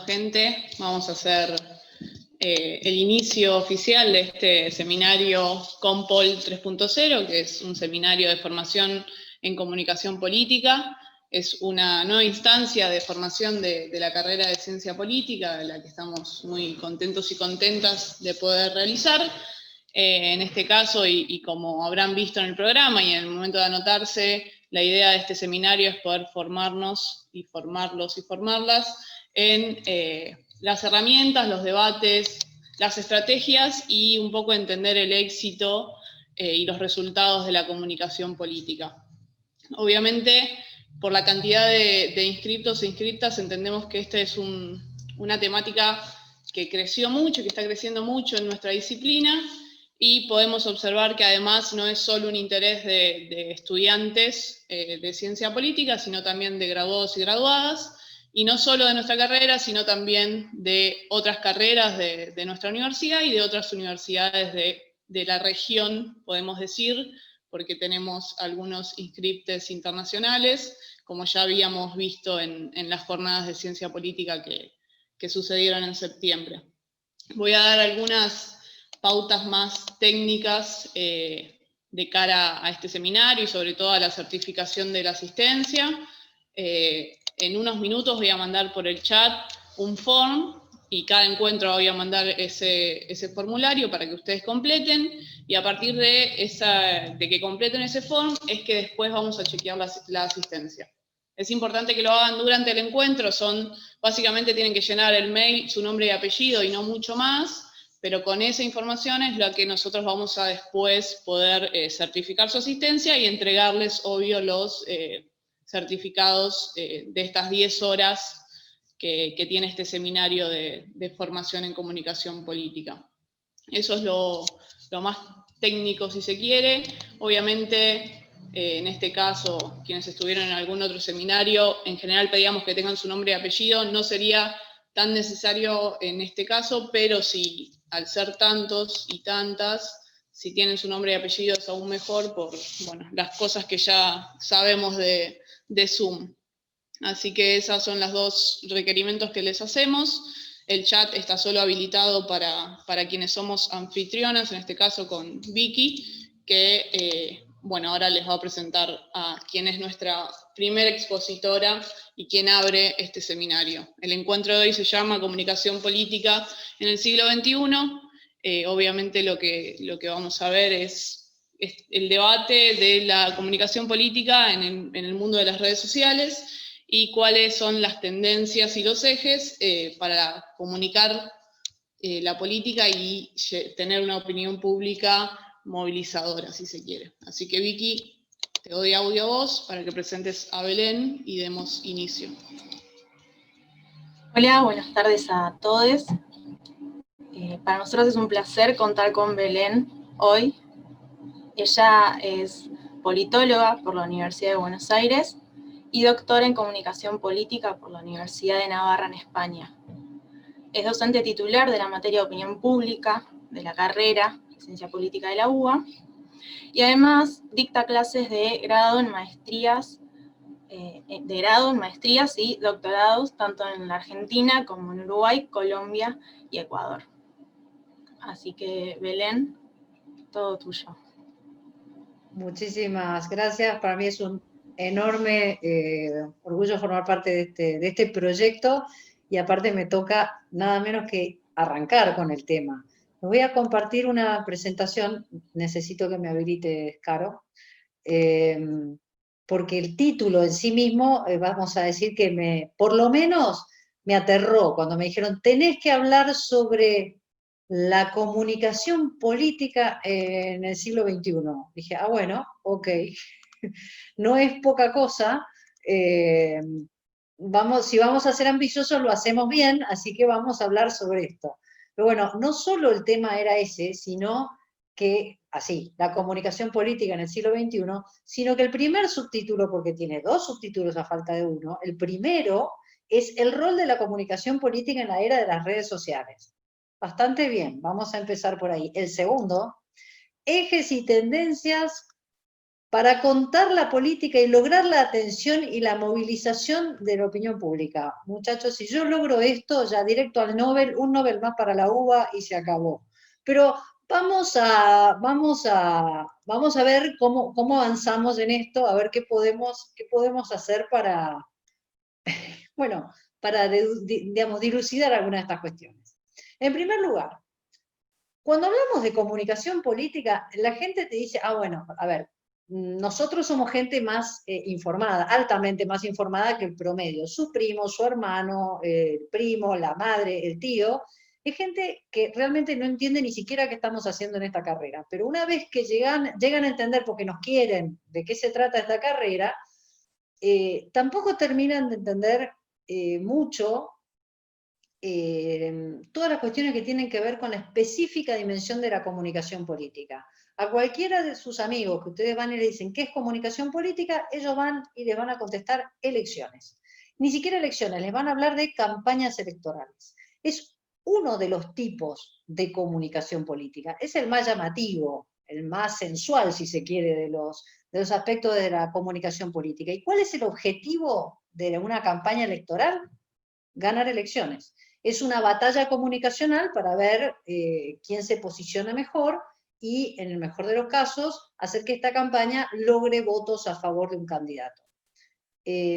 gente. Vamos a hacer el inicio oficial de este seminario COMPOL 3.0, que es un seminario de formación en comunicación política. Es una nueva instancia de formación de la carrera de ciencia política, de la que estamos muy contentos y contentas de poder realizar. En este caso, y como habrán visto en el programa y en el momento de anotarse, la idea de este seminario es poder formarnos y formarlos y formarlas en las herramientas, los debates, las estrategias y un poco entender el éxito y los resultados de la comunicación política. Obviamente, por la cantidad de inscritos e inscritas, entendemos que esta es una temática que creció mucho, que está creciendo mucho en nuestra disciplina, y podemos observar que además no es solo un interés de estudiantes de ciencia política, sino también de graduados y graduadas, y no solo de nuestra carrera, sino también de otras carreras de nuestra universidad y de otras universidades de la región, podemos decir, porque tenemos algunos inscriptos internacionales, como ya habíamos visto en las jornadas de ciencia política que sucedieron en septiembre. Voy a dar algunas pautas más técnicas de cara a este seminario y sobre todo a la certificación de la asistencia. En unos minutos voy a mandar por el chat un form y cada encuentro voy a mandar ese formulario para que ustedes completen, y a partir de que completen ese form es que después vamos a chequear la asistencia. Es importante que lo hagan durante el encuentro, básicamente tienen que llenar el mail, su nombre y apellido y no mucho más, pero con esa información es la que nosotros vamos a después poder certificar su asistencia y entregarles, obvio, los certificados de estas 10 horas que tiene este seminario de formación en comunicación política. Eso es lo más técnico, si se quiere. Obviamente, en este caso, quienes estuvieron en algún otro seminario, en general pedíamos que tengan su nombre y apellido. No sería tan necesario en este caso, pero si al ser tantos y tantas, si tienen su nombre y apellido es aún mejor por las cosas que ya sabemos de Zoom. Así que esos son los dos requerimientos que les hacemos. El chat está solo habilitado para quienes somos anfitrionas, en este caso con Vicky, que ahora les va a presentar a quien es nuestra primera expositora y quien abre este seminario. El encuentro de hoy se llama Comunicación Política en el siglo XXI. Obviamente lo que vamos a ver es el debate de la comunicación política en el mundo de las redes sociales, y cuáles son las tendencias y los ejes para comunicar la política y tener una opinión pública movilizadora, si se quiere. Así que, Vicky, te doy audio a vos para que presentes a Belén y demos inicio. Hola, buenas tardes a todos. Para nosotros es un placer contar con Belén hoy. Ella es politóloga por la Universidad de Buenos Aires y doctora en Comunicación Política por la Universidad de Navarra en España. Es docente titular de la materia de Opinión Pública de la carrera de Ciencia Política de la UBA, y además dicta clases de grado en maestrías y doctorados tanto en la Argentina como en Uruguay, Colombia y Ecuador. Así que, Belén, todo tuyo. Muchísimas gracias. Para mí es un enorme orgullo formar parte de este proyecto, y aparte me toca nada menos que arrancar con el tema. Les voy a compartir una presentación. Necesito que me habilites, Caro, porque el título en sí mismo, vamos a decir que por lo menos me aterró cuando me dijeron: tenés que hablar sobre la comunicación política en el siglo XXI. Dije, bueno, ok, no es poca cosa. Si vamos a ser ambiciosos, lo hacemos bien, así que vamos a hablar sobre esto. Pero bueno, no solo el tema era ese, sino que, la comunicación política en el siglo XXI, sino que el primer subtítulo, porque tiene 2 subtítulos a falta de uno, el primero es el rol de la comunicación política en la era de las redes sociales. Bastante bien, vamos a empezar por ahí. El segundo, ejes y tendencias para contar la política y lograr la atención y la movilización de la opinión pública. Muchachos, si yo logro esto, ya directo al Nobel, un Nobel más para la UBA y se acabó. Pero vamos a ver cómo avanzamos en esto, a ver qué podemos hacer para, bueno, para digamos, dilucidar algunas de estas cuestiones. En primer lugar, cuando hablamos de comunicación política, la gente te dice, bueno, a ver, nosotros somos gente más informada, altamente más informada que el promedio. Su primo, su hermano, el primo, la madre, el tío, es gente que realmente no entiende ni siquiera qué estamos haciendo en esta carrera. Pero una vez que llegan a entender, porque nos quieren, de qué se trata esta carrera, tampoco terminan de entender mucho todas las cuestiones que tienen que ver con la específica dimensión de la comunicación política. A cualquiera de sus amigos que ustedes van y le dicen ¿qué es comunicación política? Ellos van y les van a contestar elecciones. Ni siquiera elecciones, les van a hablar de campañas electorales. Es uno de los tipos de comunicación política. Es el más llamativo, el más sensual, si se quiere, de los aspectos de la comunicación política. ¿Y cuál es el objetivo de una campaña electoral? Ganar elecciones. Es una batalla comunicacional para ver quién se posiciona mejor y, en el mejor de los casos, hacer que esta campaña logre votos a favor de un candidato.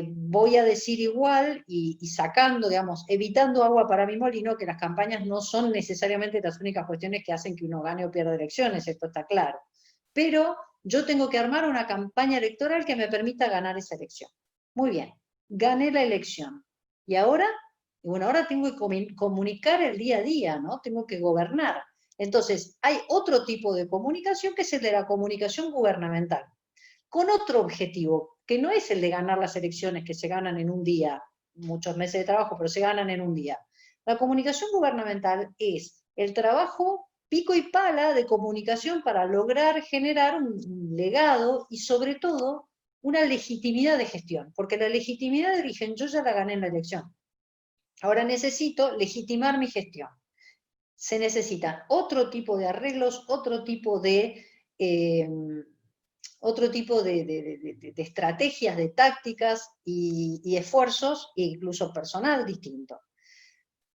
Voy a decir igual y sacando, digamos, evitando agua para mi molino, que las campañas no son necesariamente las únicas cuestiones que hacen que uno gane o pierda elecciones, esto está claro. Pero yo tengo que armar una campaña electoral que me permita ganar esa elección. Muy bien, gané la elección. ¿Y ahora? Y bueno, ahora tengo que comunicar el día a día, ¿no? Tengo que gobernar. Entonces, hay otro tipo de comunicación que es el de la comunicación gubernamental, con otro objetivo, que no es el de ganar las elecciones que se ganan en un día, muchos meses de trabajo, pero se ganan en un día. La comunicación gubernamental es el trabajo pico y pala de comunicación para lograr generar un legado y, sobre todo, una legitimidad de gestión, porque la legitimidad de origen yo ya la gané en la elección. Ahora necesito legitimar mi gestión. Se necesitan otro tipo de arreglos, otro tipo de estrategias, de tácticas y esfuerzos, e incluso personal distinto.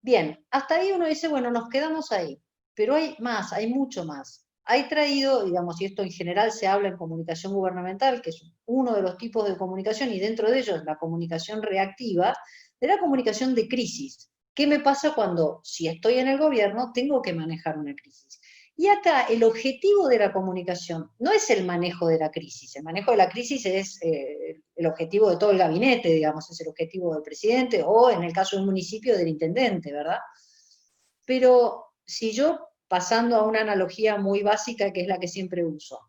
Bien, hasta ahí uno dice, bueno, nos quedamos ahí, pero hay más, hay mucho más. Hay traído, digamos, y esto en general se habla en comunicación gubernamental, que es uno de los tipos de comunicación, y dentro de ellos la comunicación reactiva, de la comunicación de crisis. ¿Qué me pasa cuando, si estoy en el gobierno, tengo que manejar una crisis? Y acá el objetivo de la comunicación no es el manejo de la crisis. El manejo de la crisis es el objetivo de todo el gabinete, digamos, es el objetivo del presidente, o en el caso de un municipio, del intendente, ¿verdad? Pero si yo, pasando a una analogía muy básica, que es la que siempre uso,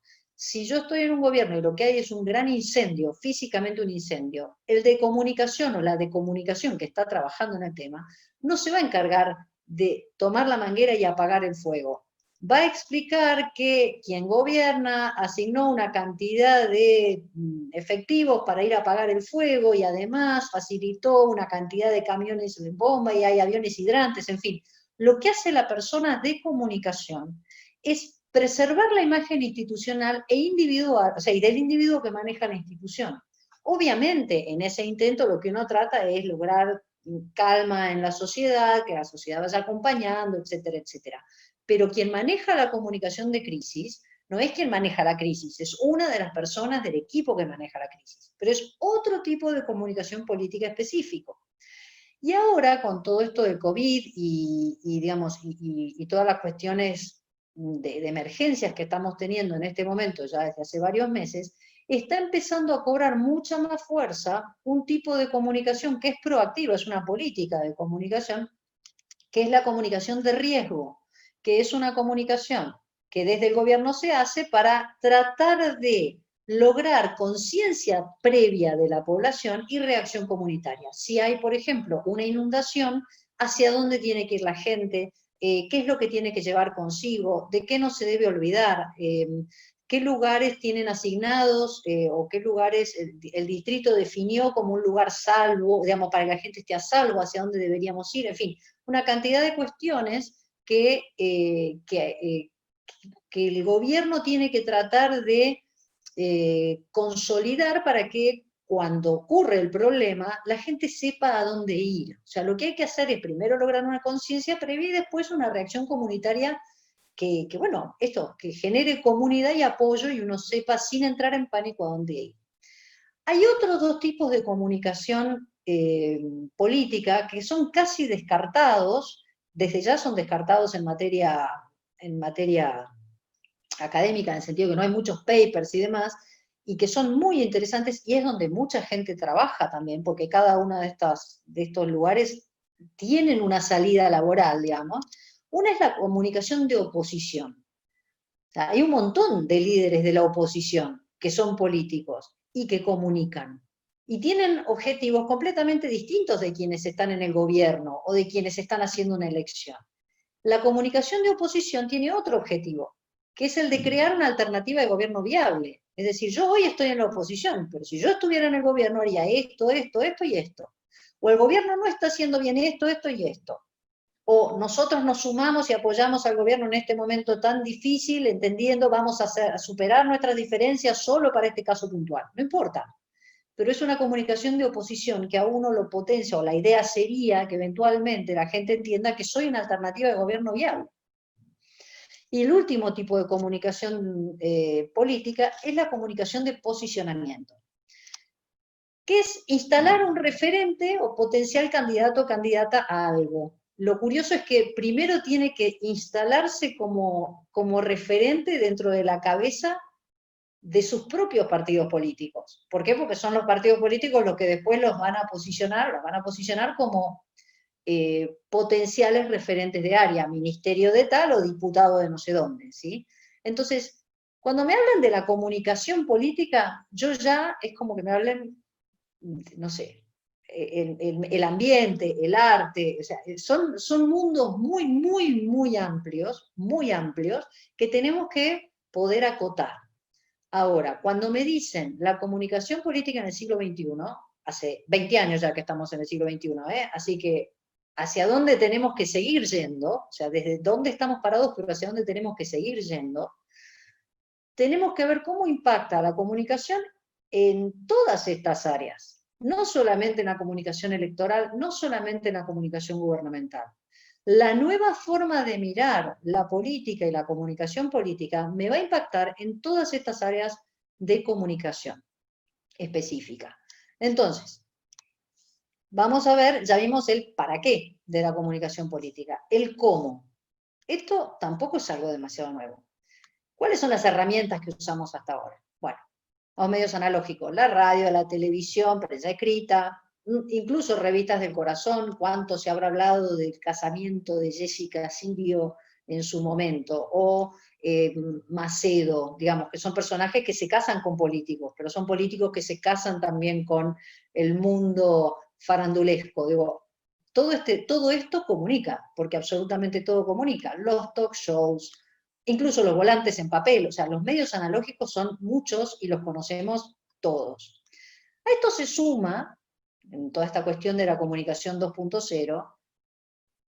si yo estoy en un gobierno y lo que hay es un gran incendio, físicamente un incendio, el de comunicación o la de comunicación que está trabajando en el tema, no se va a encargar de tomar la manguera y apagar el fuego. Va a explicar que quien gobierna asignó una cantidad de efectivos para ir a apagar el fuego y además facilitó una cantidad de camiones de bomba y hay aviones hidrantes, en fin. Lo que hace la persona de comunicación es preservar la imagen institucional e individual, o sea, y del individuo que maneja la institución. Obviamente, en ese intento lo que uno trata es lograr calma en la sociedad, que la sociedad vaya acompañando, etcétera, etcétera. Pero quien maneja la comunicación de crisis no es quien maneja la crisis, es una de las personas del equipo que maneja la crisis, pero es otro tipo de comunicación política específico. Y ahora, con todo esto del COVID digamos, todas las cuestiones de emergencias que estamos teniendo en este momento, ya desde hace varios meses, está empezando a cobrar mucha más fuerza un tipo de comunicación que es proactiva, es una política de comunicación, que es la comunicación de riesgo, que es una comunicación que desde el gobierno se hace para tratar de lograr conciencia previa de la población y reacción comunitaria. Si hay, por ejemplo, una inundación, ¿hacia dónde tiene que ir la gente? ¿Qué es lo que tiene que llevar consigo? ¿De qué no se debe olvidar? ¿Qué lugares tienen asignados o qué lugares el distrito definió como un lugar salvo, digamos, para que la gente esté a salvo, hacia dónde deberíamos ir? En fin, una cantidad de cuestiones que el gobierno tiene que tratar de consolidar para que cuando ocurre el problema, la gente sepa a dónde ir. O sea, lo que hay que hacer es primero lograr una conciencia previa y después una reacción comunitaria que bueno, esto, que genere comunidad y apoyo y uno sepa sin entrar en pánico a dónde ir. Hay otros dos tipos de comunicación política que son casi descartados, desde ya son descartados en materia académica, en el sentido que no hay muchos papers y demás, y que son muy interesantes, y es donde mucha gente trabaja también, porque cada uno de estos lugares tienen una salida laboral, digamos. Una es la comunicación de oposición. O sea, hay un montón de líderes de la oposición que son políticos y que comunican. Y tienen objetivos completamente distintos de quienes están en el gobierno o de quienes están haciendo una elección. La comunicación de oposición tiene otro objetivo, que es el de crear una alternativa de gobierno viable. Es decir, yo hoy estoy en la oposición, pero si yo estuviera en el gobierno haría esto, esto, esto y esto. O el gobierno no está haciendo bien esto, esto y esto. O nosotros nos sumamos y apoyamos al gobierno en este momento tan difícil, entendiendo vamos a superar nuestras diferencias solo para este caso puntual. No importa. Pero es una comunicación de oposición que a uno lo potencia, o la idea sería que eventualmente la gente entienda que soy una alternativa de gobierno viable. Y el último tipo de comunicación política es la comunicación de posicionamiento, que es instalar un referente o potencial candidato o candidata a algo. Lo curioso es que primero tiene que instalarse como referente dentro de la cabeza de sus propios partidos políticos. ¿Por qué? Porque son los partidos políticos los que después los van a posicionar como potenciales referentes de área, ministerio de tal o diputado de no sé dónde, ¿sí? Entonces, cuando me hablan de la comunicación política, yo ya es como que me hablen, no sé, el ambiente, el arte, o sea, son mundos muy, muy, muy amplios, que tenemos que poder acotar. Ahora, cuando me dicen la comunicación política en el siglo XXI, hace 20 años ya que estamos en el siglo XXI, así que hacia dónde tenemos que seguir yendo, o sea, desde dónde estamos parados, pero hacia dónde tenemos que seguir yendo, tenemos que ver cómo impacta la comunicación en todas estas áreas, no solamente en la comunicación electoral, no solamente en la comunicación gubernamental. La nueva forma de mirar la política y la comunicación política me va a impactar en todas estas áreas de comunicación específica. Entonces, vamos a ver, ya vimos el para qué de la comunicación política, el cómo. Esto tampoco es algo demasiado nuevo. ¿Cuáles son las herramientas que usamos hasta ahora? Bueno, los medios analógicos, la radio, la televisión, prensa escrita, incluso revistas del corazón. Cuánto se habrá hablado del casamiento de Jessica Silvio en su momento, o Macedo, digamos, que son personajes que se casan con políticos, pero son políticos que se casan también con el mundo farandulesco. Digo, todo esto comunica, porque absolutamente todo comunica. Los talk shows, incluso los volantes en papel, o sea, los medios analógicos son muchos y los conocemos todos. A esto se suma, en toda esta cuestión de la comunicación 2.0,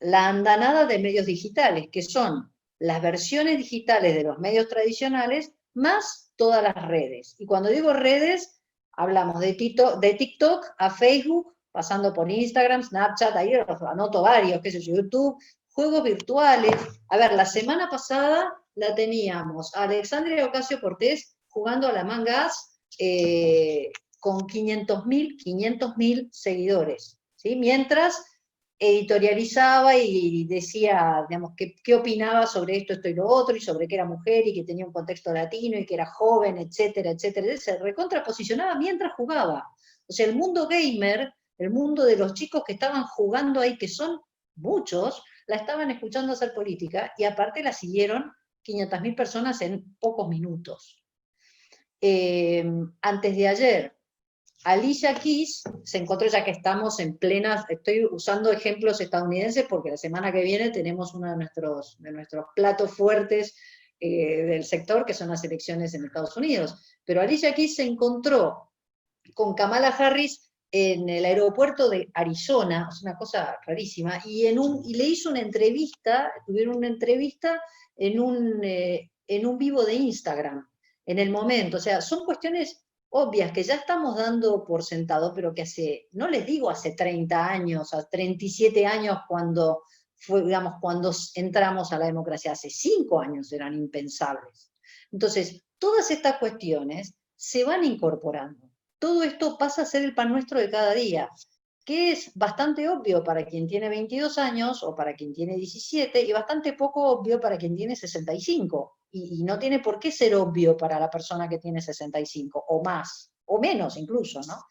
la andanada de medios digitales, que son las versiones digitales de los medios tradicionales, más todas las redes. Y cuando digo redes, hablamos de TikTok a Facebook, pasando por Instagram, Snapchat, ahí anoto varios, qué sé yo, YouTube, juegos virtuales. A ver, la semana pasada la teníamos a Alexandria Ocasio-Cortez jugando a la Among Us con 500.000 seguidores, ¿sí? Mientras editorializaba y decía, digamos, qué opinaba sobre esto y lo otro, y sobre que era mujer y que tenía un contexto latino y que era joven, etcétera, etcétera. Se recontraposicionaba mientras jugaba. O sea, el mundo gamer, el mundo de los chicos que estaban jugando ahí, que son muchos, la estaban escuchando hacer política, y aparte la siguieron 500.000 personas en pocos minutos. Antes de ayer, Alicia Keys se encontró, ya que estamos en plenas, estoy usando ejemplos estadounidenses porque la semana que viene tenemos uno de nuestros platos fuertes del sector, que son las elecciones en Estados Unidos. Pero Alicia Keys se encontró con Kamala Harris en el aeropuerto de Arizona, es una cosa rarísima, y le hizo una entrevista, tuvieron una entrevista en un vivo de Instagram, en el momento, o sea, son cuestiones obvias que ya estamos dando por sentado, pero que no les digo hace 30 años, a 37 años cuando digamos, cuando entramos a la democracia, hace 5 años eran impensables. Entonces, todas estas cuestiones se van incorporando. Todo esto pasa a ser el pan nuestro de cada día, que es bastante obvio para quien tiene 22 años o para quien tiene 17 y bastante poco obvio para quien tiene 65. Y no tiene por qué ser obvio para la persona que tiene 65 o más, o menos incluso, ¿no?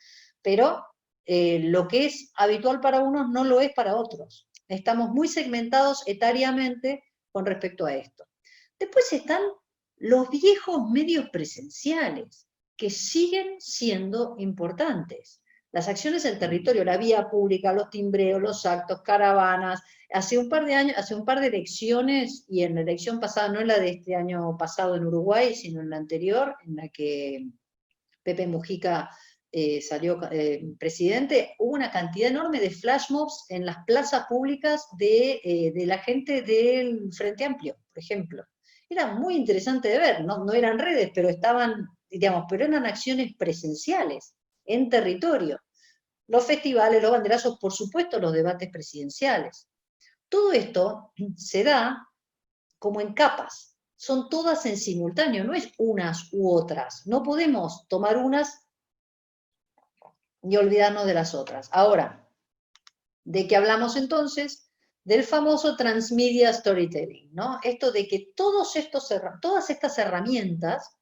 Pero lo que es habitual para unos no lo es para otros. Estamos muy segmentados etariamente con respecto a esto. Después están los viejos medios presenciales, que siguen siendo importantes. Las acciones en territorio, la vía pública, los timbreos, los actos, caravanas. Hace un par de años, hace un par de elecciones, y en la elección pasada, no en la de este año pasado en Uruguay, sino en la anterior, en la que Pepe Mujica salió presidente, hubo una cantidad enorme de flash mobs en las plazas públicas de la gente del Frente Amplio, por ejemplo. Era muy interesante de ver, no eran redes, pero estaban, digamos, pero eran acciones presenciales, en territorio. Los festivales, los banderazos, por supuesto, los debates presidenciales. Todo esto se da como en capas, son todas en simultáneo, no es unas u otras. No podemos tomar unas y olvidarnos de las otras. Ahora, ¿de qué hablamos entonces? Del famoso transmedia storytelling, ¿no? Esto de que todas estas herramientas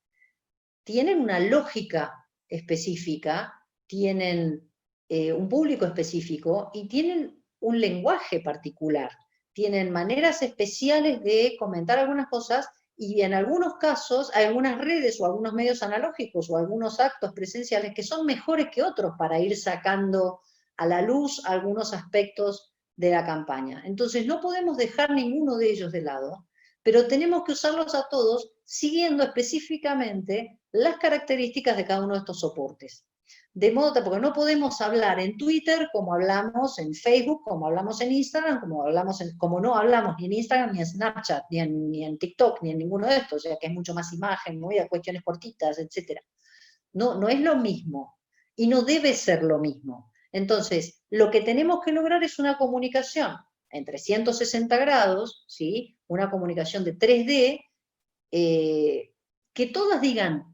tienen una lógica específica, tienen un público específico y tienen un lenguaje particular, tienen maneras especiales de comentar algunas cosas y en algunos casos hay algunas redes o algunos medios analógicos o algunos actos presenciales que son mejores que otros para ir sacando a la luz algunos aspectos de la campaña. Entonces no podemos dejar ninguno de ellos de lado, pero tenemos que usarlos a todos siguiendo específicamente las características de cada uno de estos soportes. De modo tal, porque no podemos hablar en Twitter como hablamos en Facebook, como hablamos en Instagram, como no hablamos ni en Instagram, ni en Snapchat, ni en TikTok, ni en ninguno de estos, ya que es mucho más imagen, muy a cuestiones cortitas, etc. No es lo mismo, y no debe ser lo mismo. Entonces, lo que tenemos que lograr es una comunicación en 360 grados, ¿sí? Una comunicación de 3D, que todas digan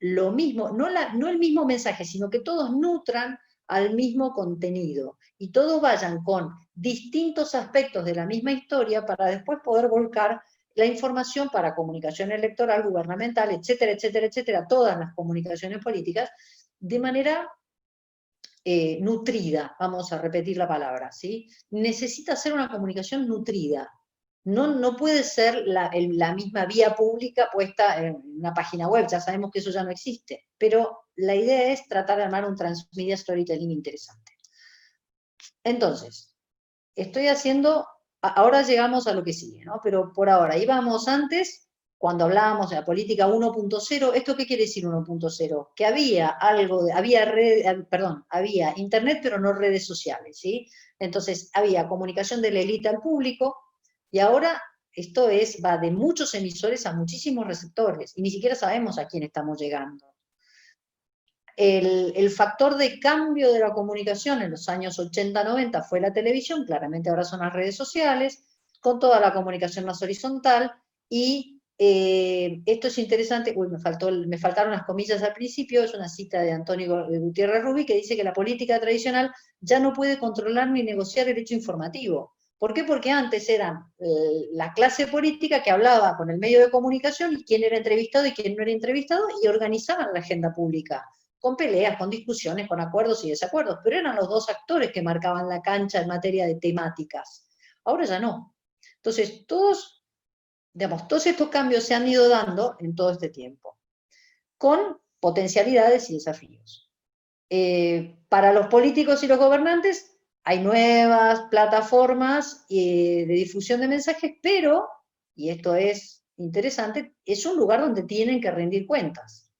lo mismo, no el mismo mensaje, sino que todos nutran al mismo contenido y todos vayan con distintos aspectos de la misma historia para después poder volcar la información para comunicación electoral, gubernamental, etcétera, etcétera, etcétera, todas las comunicaciones políticas, de manera nutrida, vamos a repetir la palabra, ¿sí? Necesita ser una comunicación nutrida. No puede ser la misma vía pública puesta en una página web, ya sabemos que eso ya no existe, pero la idea es tratar de armar un transmedia storytelling interesante. Entonces, ahora llegamos a lo que sigue, ¿no? Pero por ahora, íbamos antes, cuando hablábamos de la política 1.0, ¿esto qué quiere decir 1.0? Que había internet, pero no redes sociales, ¿sí? Entonces, había comunicación de la élite al público, y ahora esto va de muchos emisores a muchísimos receptores, y ni siquiera sabemos a quién estamos llegando. El factor de cambio de la comunicación en los años 80-90 fue la televisión, claramente ahora son las redes sociales, con toda la comunicación más horizontal, y esto es interesante, me faltaron las comillas al principio, es una cita de Antonio Gutiérrez Rubí, que dice que la política tradicional ya no puede controlar ni negociar el hecho informativo. ¿Por qué? Porque antes eran la clase política que hablaba con el medio de comunicación, y quién era entrevistado y quién no era entrevistado, y organizaban la agenda pública, con peleas, con discusiones, con acuerdos y desacuerdos, pero eran los dos actores que marcaban la cancha en materia de temáticas. Ahora ya no. Entonces, todos estos cambios se han ido dando en todo este tiempo, con potencialidades y desafíos. Para los políticos y los gobernantes hay nuevas plataformas de difusión de mensajes, pero, y esto es interesante, es un lugar donde tienen que rendir cuentas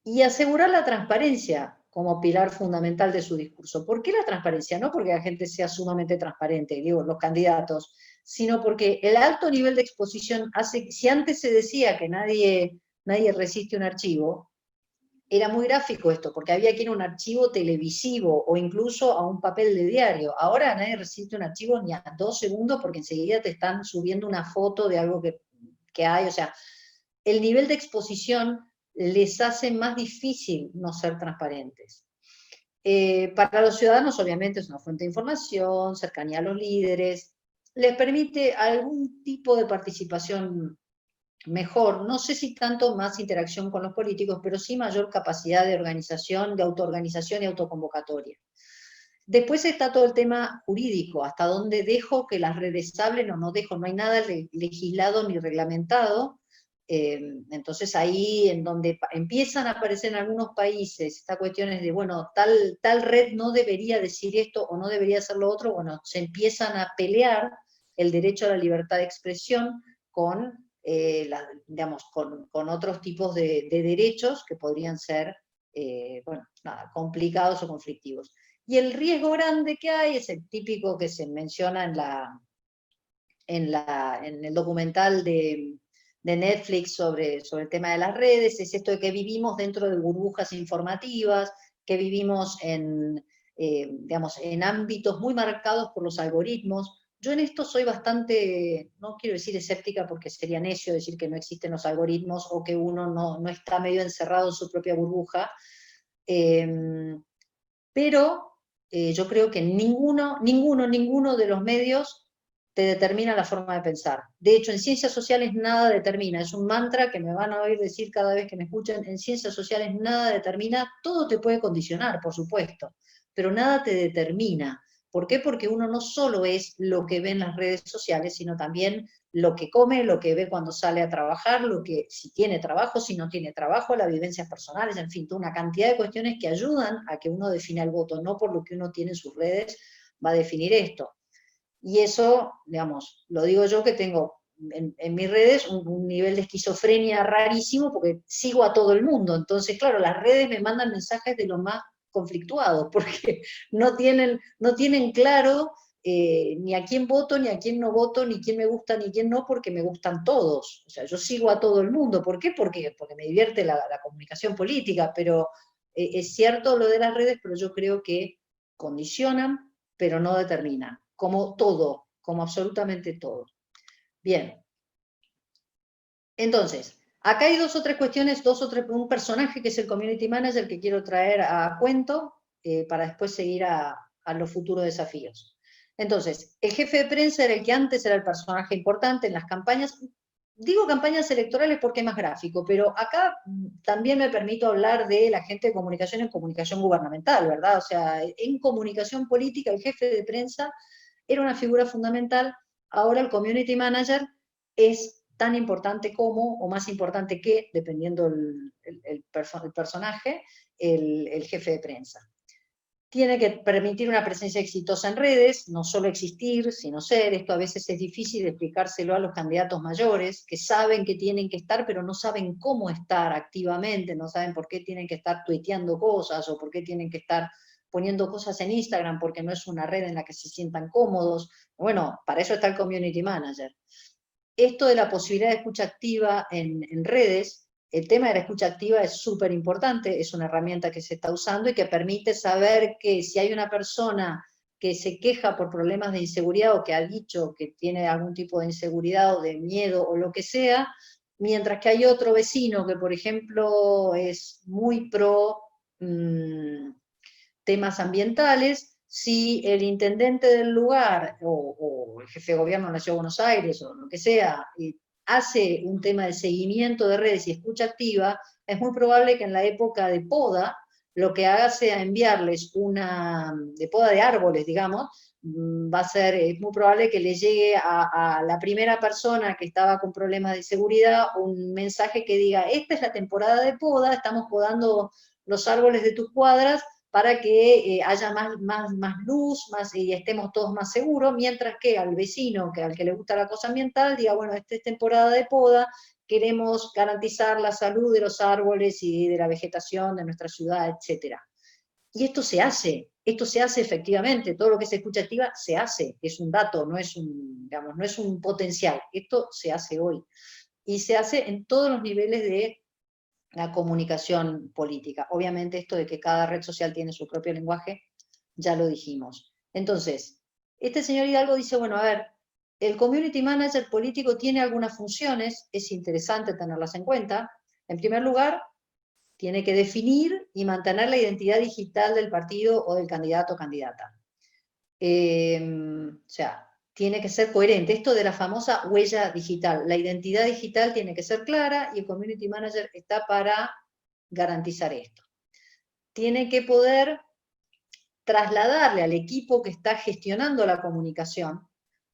y asegurar la transparencia como pilar fundamental de su discurso. ¿Por qué la transparencia? No porque la gente sea sumamente transparente, digo, los candidatos, sino porque el alto nivel de exposición hace, si antes se decía que nadie nadie resiste un archivo, era muy gráfico esto, porque había que ir a un archivo televisivo o incluso a un papel de diario. Ahora nadie resiste un archivo ni a 2 segundos porque enseguida te están subiendo una foto de algo que hay. O sea, el nivel de exposición les hace más difícil no ser transparentes. Para los ciudadanos, obviamente, es una fuente de información, cercanía a los líderes, les permite algún tipo de participación mejor, no sé si tanto más interacción con los políticos, pero sí mayor capacidad de organización, de autoorganización y autoconvocatoria. Después está todo el tema jurídico, hasta dónde dejo que las redes hablen o no dejo, no hay nada legislado ni reglamentado. Entonces ahí en donde empiezan a aparecer en algunos países estas cuestiones de, bueno, tal red no debería decir esto o no debería hacer lo otro, bueno, se empiezan a pelear el derecho a la libertad de expresión con, digamos, con otros tipos de derechos que podrían ser, bueno, nada, complicados o conflictivos. Y el riesgo grande que hay es el típico que se menciona en el documental de Netflix sobre el tema de las redes, es esto de que vivimos dentro de burbujas informativas, que vivimos digamos, en ámbitos muy marcados por los algoritmos. Yo en esto soy bastante, no quiero decir escéptica porque sería necio decir que no existen los algoritmos o que uno no está medio encerrado en su propia burbuja, pero yo creo que ninguno de los medios te determina la forma de pensar. De hecho, en ciencias sociales nada determina, es un mantra que me van a oír decir cada vez que me escuchan, en ciencias sociales nada determina, todo te puede condicionar, por supuesto, pero nada te determina. ¿Por qué? Porque uno no solo es lo que ve en las redes sociales, sino también lo que come, lo que ve cuando sale a trabajar, lo que, si tiene trabajo, si no tiene trabajo, las vivencias personales, en fin, toda una cantidad de cuestiones que ayudan a que uno defina el voto, no por lo que uno tiene en sus redes va a definir esto. Y eso, digamos, lo digo yo que tengo en mis redes un nivel de esquizofrenia rarísimo porque sigo a todo el mundo. Entonces, claro, las redes me mandan mensajes de lo más conflictuados porque no tienen claro ni a quién voto, ni a quién no voto, ni quién me gusta, ni quién no, porque me gustan todos. O sea, yo sigo a todo el mundo. ¿Por qué? Porque me divierte la comunicación política, pero es cierto lo de las redes, pero yo creo que condicionan, pero no determinan. Como todo, como absolutamente todo. Bien. Entonces, acá hay dos o tres cuestiones, un personaje que es el community manager que quiero traer a cuento para después seguir a los futuros desafíos. Entonces, el jefe de prensa era el que antes era el personaje importante en las campañas. Digo campañas electorales porque es más gráfico, pero acá también me permito hablar de la gente de comunicación en comunicación gubernamental, ¿verdad? O sea, en comunicación política el jefe de prensa era una figura fundamental. Ahora el community manager es tan importante como, o más importante que, dependiendo el personaje, el jefe de prensa. Tiene que permitir una presencia exitosa en redes, no solo existir, sino ser. Esto a veces es difícil de explicárselo a los candidatos mayores, que saben que tienen que estar, pero no saben cómo estar activamente, no saben por qué tienen que estar tuiteando cosas, o por qué tienen que estar poniendo cosas en Instagram, porque no es una red en la que se sientan cómodos. Bueno, para eso está el community manager. Esto de la posibilidad de escucha activa en redes, el tema de la escucha activa es súper importante, es una herramienta que se está usando y que permite saber que si hay una persona que se queja por problemas de inseguridad o que ha dicho que tiene algún tipo de inseguridad o de miedo o lo que sea, mientras que hay otro vecino que, por ejemplo, es muy pro temas ambientales, si el intendente del lugar o el jefe de gobierno de la Ciudad de Buenos Aires o lo que sea, hace un tema de seguimiento de redes y escucha activa, es muy probable que en la época de poda lo que haga sea enviarles de poda de árboles, digamos, va a ser, es muy probable que le llegue a la primera persona que estaba con problemas de seguridad un mensaje que diga, esta es la temporada de poda, estamos podando los árboles de tus cuadras, para que haya más luz y estemos todos más seguros, mientras que al vecino, al que le gusta la cosa ambiental, diga, bueno, esta es temporada de poda, queremos garantizar la salud de los árboles y de la vegetación de nuestra ciudad, etc. Y esto se hace efectivamente, todo lo que es escucha activa se hace, es un dato, no es un potencial, esto se hace hoy. Y se hace en todos los niveles de la comunicación política. Obviamente esto de que cada red social tiene su propio lenguaje, ya lo dijimos. Entonces, este señor Hidalgo dice, bueno, a ver, el community manager político tiene algunas funciones, es interesante tenerlas en cuenta. En primer lugar, tiene que definir y mantener la identidad digital del partido o del candidato o candidata. O sea, tiene que ser coherente. Esto de la famosa huella digital. La identidad digital tiene que ser clara y el community manager está para garantizar esto. Tiene que poder trasladarle al equipo que está gestionando la comunicación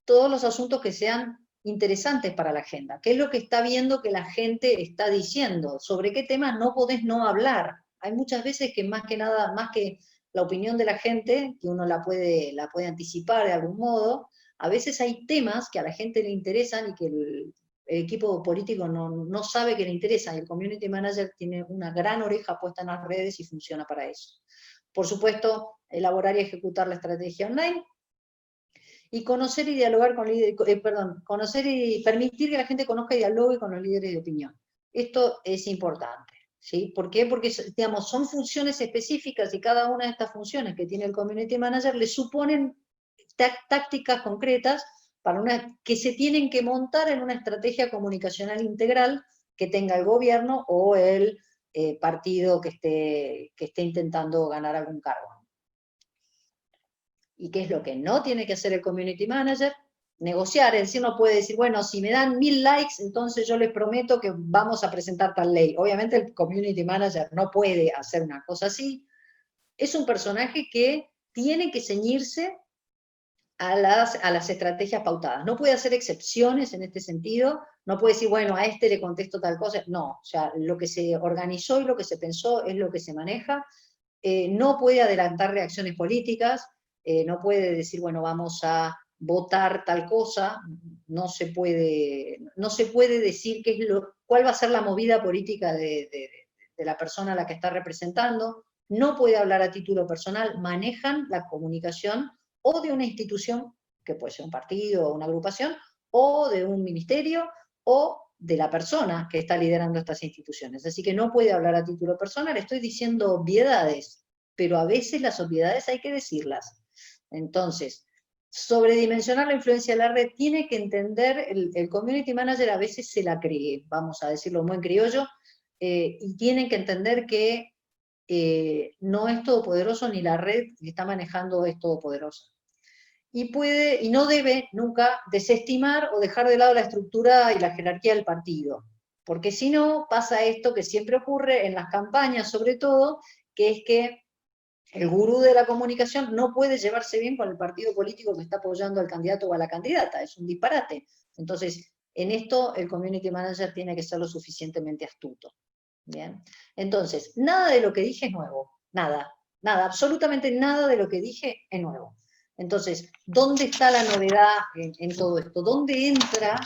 todos los asuntos que sean interesantes para la agenda. ¿Qué es lo que está viendo que la gente está diciendo? ¿Sobre qué temas no podés no hablar? Hay muchas veces que más que nada, más que la opinión de la gente, que uno la puede anticipar de algún modo, a veces hay temas que a la gente le interesan y que el equipo político no sabe que le interesan, y el community manager tiene una gran oreja puesta en las redes y funciona para eso. Por supuesto, elaborar y ejecutar la estrategia online, y conocer y dialogar con líderes, conocer y permitir que la gente conozca y dialogue con los líderes de opinión. Esto es importante, ¿sí? ¿Por qué? Porque, digamos, son funciones específicas y cada una de estas funciones que tiene el community manager le suponen tácticas concretas que se tienen que montar en una estrategia comunicacional integral que tenga el gobierno o el partido que esté intentando ganar algún cargo. ¿Y qué es lo que no tiene que hacer el community manager? Negociar, es decir, no puede decir, bueno, si me dan 1000 likes, entonces yo les prometo que vamos a presentar tal ley. Obviamente el community manager no puede hacer una cosa así. Es un personaje que tiene que ceñirse a las estrategias pautadas. No puede hacer excepciones en este sentido, no puede decir, bueno, a este le contesto tal cosa. No, o sea, lo que se organizó y lo que se pensó es lo que se maneja. No puede adelantar reacciones políticas, no puede decir, bueno, vamos a votar tal cosa, no se puede decir cuál va a ser la movida política de la persona a la que está representando, no puede hablar a título personal, manejan la comunicación o de una institución, que puede ser un partido o una agrupación, o de un ministerio, o de la persona que está liderando estas instituciones. Así que no puede hablar a título personal, estoy diciendo obviedades, pero a veces las obviedades hay que decirlas. Entonces, sobredimensionar la influencia de la red tiene que entender, el community manager a veces se la cree, vamos a decirlo muy en criollo, y tienen que entender que no es todopoderoso ni la red que está manejando es todopoderosa. Y no debe nunca desestimar o dejar de lado la estructura y la jerarquía del partido, porque si no pasa esto que siempre ocurre en las campañas sobre todo, que es que el gurú de la comunicación no puede llevarse bien con el partido político que está apoyando al candidato o a la candidata, es un disparate. Entonces, en esto el community manager tiene que ser lo suficientemente astuto. ¿Bien? Entonces, nada de lo que dije es nuevo, nada, absolutamente nada de lo que dije es nuevo. Entonces, ¿dónde está la novedad en todo esto? ¿Dónde entra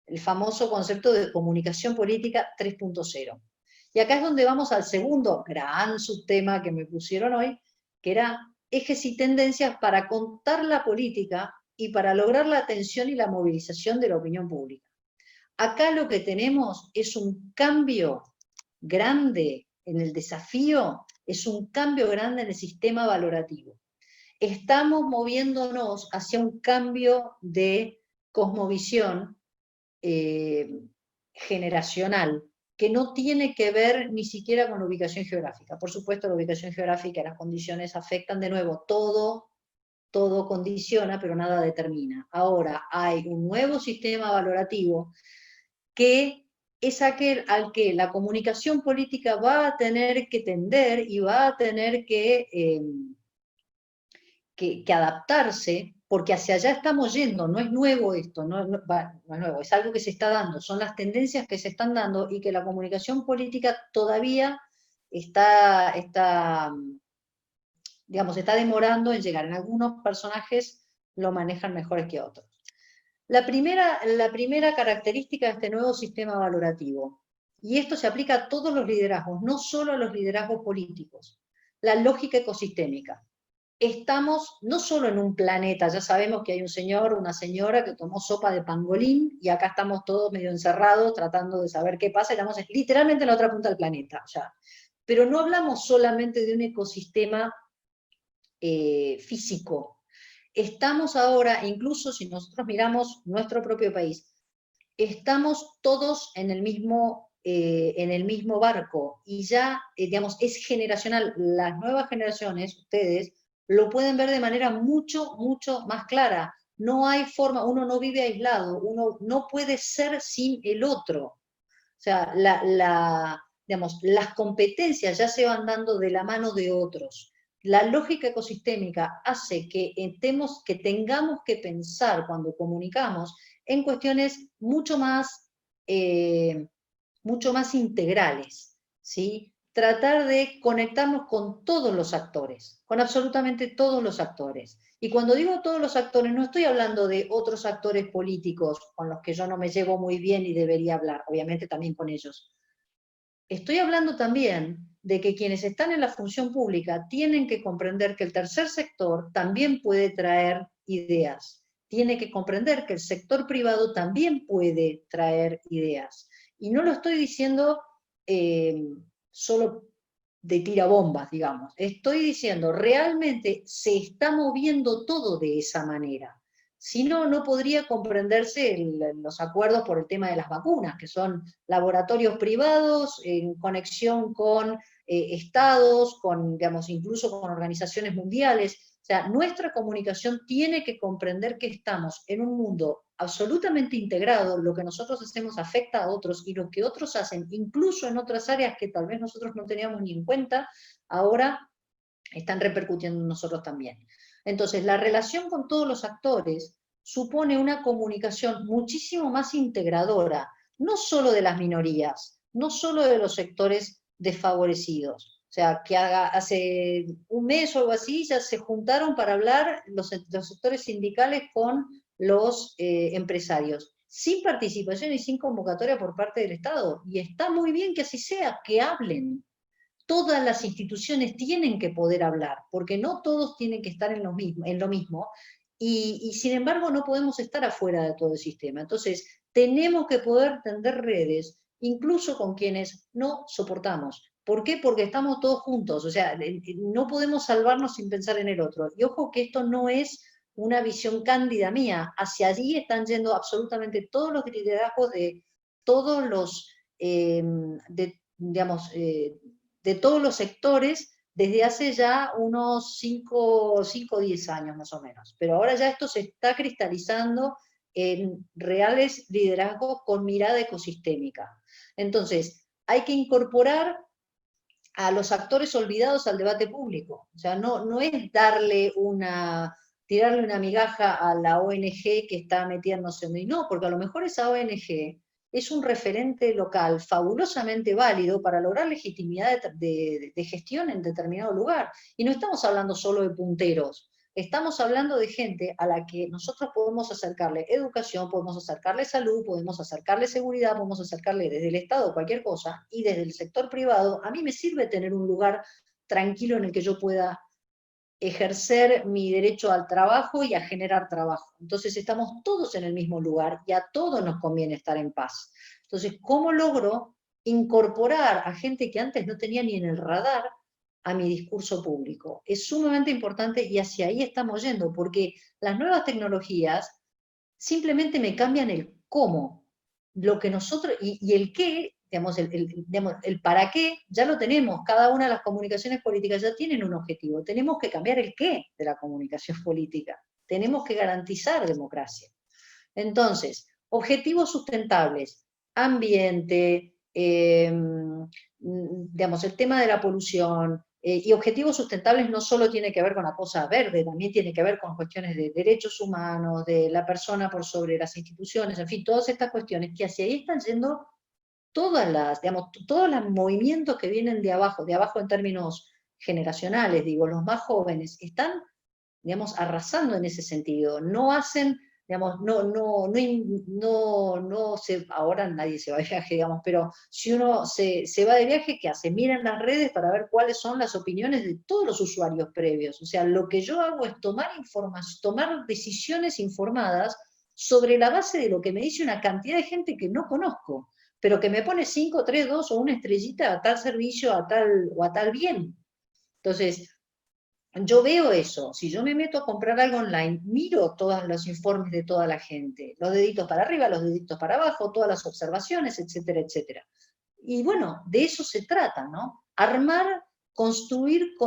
el famoso concepto de comunicación política 3.0? Y acá es donde vamos al segundo gran subtema que me pusieron hoy, que era ejes y tendencias para contar la política y para lograr la atención y la movilización de la opinión pública. Acá lo que tenemos es un cambio grande en el desafío, es un cambio grande en el sistema valorativo. Estamos moviéndonos hacia un cambio de cosmovisión generacional, que no tiene que ver ni siquiera con la ubicación geográfica. Por supuesto, la ubicación geográfica y las condiciones afectan de nuevo, todo condiciona, pero nada determina. Ahora hay un nuevo sistema valorativo que es aquel al que la comunicación política va a tener que tender y va a tener que adaptarse, porque hacia allá estamos yendo, no es nuevo esto, no es nuevo, es algo que se está dando, son las tendencias que se están dando y que la comunicación política todavía está demorando en llegar. En algunos personajes lo manejan mejores que otros. La primera característica de este nuevo sistema valorativo, y esto se aplica a todos los liderazgos, no solo a los liderazgos políticos, la lógica ecosistémica. estamos no solo en un planeta, ya sabemos que hay un señor, una señora que tomó sopa de pangolín, y acá estamos todos medio encerrados tratando de saber qué pasa, estamos literalmente en la otra punta del planeta, ya. Pero no hablamos solamente de un ecosistema físico. Estamos ahora, incluso si nosotros miramos nuestro propio país, estamos todos en el mismo barco, y ya, digamos, es generacional. Las nuevas generaciones, ustedes, lo pueden ver de manera mucho, mucho más clara. No hay forma, uno no vive aislado, uno no puede ser sin el otro. O sea, digamos, las competencias ya se van dando de la mano de otros. La lógica ecosistémica hace que tengamos que pensar cuando comunicamos en cuestiones mucho más integrales, ¿sí? Tratar de conectarnos con todos los actores, con absolutamente todos los actores. Y cuando digo todos los actores, no estoy hablando de otros actores políticos con los que yo no me llevo muy bien y debería hablar, obviamente también con ellos. Estoy hablando también de que quienes están en la función pública tienen que comprender que el tercer sector también puede traer ideas, tiene que comprender que el sector privado también puede traer ideas. Y no lo estoy diciendo solo de tirabombas, digamos. Estoy diciendo, realmente se está moviendo todo de esa manera. Si no, no podría comprenderse los acuerdos por el tema de las vacunas, que son laboratorios privados en conexión con estados, digamos, incluso con organizaciones mundiales. O sea, nuestra comunicación tiene que comprender que estamos en un mundo absolutamente integrado, lo que nosotros hacemos afecta a otros, y lo que otros hacen, incluso en otras áreas que tal vez nosotros no teníamos ni en cuenta, ahora están repercutiendo en nosotros también. Entonces, la relación con todos los actores supone una comunicación muchísimo más integradora, no solo de las minorías, no solo de los sectores desfavorecidos. O sea, que hace un mes o algo así ya se juntaron para hablar los sectores sindicales con los empresarios, sin participación y sin convocatoria por parte del Estado. Y está muy bien que así sea, que hablen. Todas las instituciones tienen que poder hablar, porque no todos tienen que estar en lo mismo, y sin embargo no podemos estar afuera de todo el sistema. Entonces, tenemos que poder tender redes, incluso con quienes no soportamos. ¿Por qué? Porque estamos todos juntos, o sea, no podemos salvarnos sin pensar en el otro. Y ojo que esto no es una visión cándida mía, hacia allí están yendo absolutamente todos los liderazgos de todos los, digamos, de todos los sectores desde hace ya unos 5 o 10 años más o menos. Pero ahora ya esto se está cristalizando en reales liderazgos con mirada ecosistémica. Entonces, hay que incorporar a los actores olvidados al debate público. O sea, no es tirarle una migaja a la ONG que está metiéndose en... No, porque a lo mejor esa ONG es un referente local fabulosamente válido para lograr legitimidad de gestión en determinado lugar. Y no estamos hablando solo de punteros, estamos hablando de gente a la que nosotros podemos acercarle educación, podemos acercarle salud, podemos acercarle seguridad, podemos acercarle desde el Estado cualquier cosa, y desde el sector privado, a mí me sirve tener un lugar tranquilo en el que yo pueda ejercer mi derecho al trabajo y a generar trabajo. Entonces estamos todos en el mismo lugar y a todos nos conviene estar en paz. Entonces, ¿cómo logro incorporar a gente que antes no tenía ni en el radar a mi discurso público? Es sumamente importante, y hacia ahí estamos yendo, porque las nuevas tecnologías simplemente me cambian el cómo, lo que nosotros, y el qué, digamos, el para qué, ya lo tenemos. Cada una de las comunicaciones políticas ya tienen un objetivo. Tenemos que cambiar el qué de la comunicación política. Tenemos que garantizar democracia. Entonces, objetivos sustentables, ambiente, digamos, el tema de la polución, y objetivos sustentables no solo tiene que ver con la cosa verde, también tiene que ver con cuestiones de derechos humanos, de la persona por sobre las instituciones, en fin, todas estas cuestiones que hacia ahí están yendo digamos, todos los movimientos que vienen de abajo en términos generacionales, digo, los más jóvenes, están, digamos, arrasando en ese sentido. No hacen, digamos, ahora nadie se va de viaje, digamos, pero si uno se va de viaje, ¿qué hace? Mira en las redes para ver cuáles son las opiniones de todos los usuarios previos. O sea, lo que yo hago es tomar decisiones informadas sobre la base de lo que me dice una cantidad de gente que no conozco, pero que me pone 5, 3, 2 o una estrellita a tal servicio, a tal bien. Entonces, yo veo eso. Si yo me meto a comprar algo online, miro todos los informes de toda la gente, los deditos para arriba, los deditos para abajo, todas las observaciones, etcétera, etcétera. Y bueno, de eso se trata, ¿no? Construir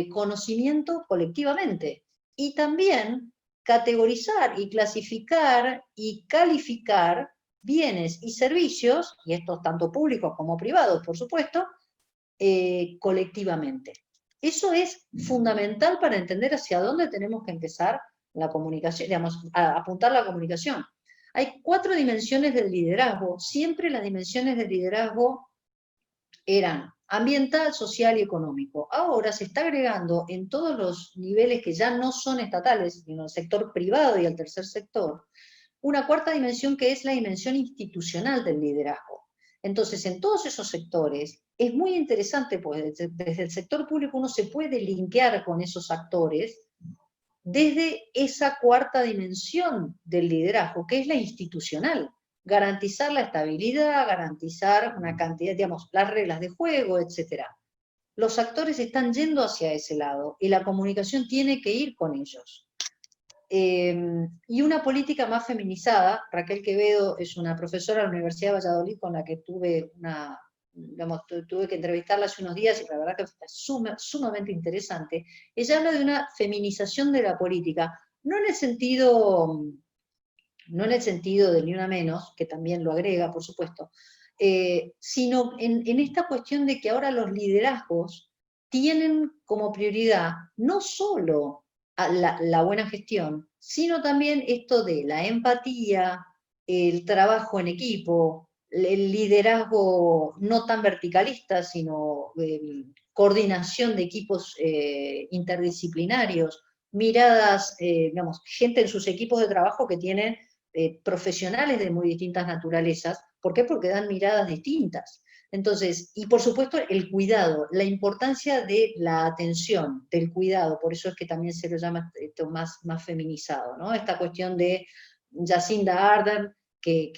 conocimiento colectivamente. Y también categorizar y clasificar y calificar bienes y servicios, y estos tanto públicos como privados, por supuesto, colectivamente. Eso es fundamental para entender hacia dónde tenemos que empezar la comunicación, digamos, a apuntar la comunicación. Hay 4 dimensiones del liderazgo. Siempre las dimensiones del liderazgo eran ambiental, social y económico. Ahora se está agregando en todos los niveles que ya no son estatales, sino el sector privado y el tercer sector, una 4ª dimensión que es la dimensión institucional del liderazgo. Entonces, en todos esos sectores, es muy interesante, pues desde el sector público uno se puede linkear con esos actores desde esa 4ª dimensión del liderazgo, que es la institucional. Garantizar la estabilidad, garantizar una cantidad, digamos, las reglas de juego, etc. Los actores están yendo hacia ese lado y la comunicación tiene que ir con ellos. Y una política más feminizada. Raquel Quevedo es una profesora de la Universidad de Valladolid con la que tuve que entrevistarla hace unos días y la verdad que fue sumamente interesante. Ella habla de una feminización de la política, no en el sentido de ni una menos, que también lo agrega, por supuesto, sino en esta cuestión de que ahora los liderazgos tienen como prioridad no solo la buena gestión, sino también esto de la empatía, el trabajo en equipo, el liderazgo no tan verticalista, sino coordinación de equipos interdisciplinarios, miradas, gente en sus equipos de trabajo que tienen profesionales de muy distintas naturalezas. ¿Por qué? Porque dan miradas distintas. Entonces, y por supuesto el cuidado, la importancia de la atención, del cuidado, por eso es que también se lo llama esto más feminizado, ¿no? Esta cuestión de Jacinda Ardern, que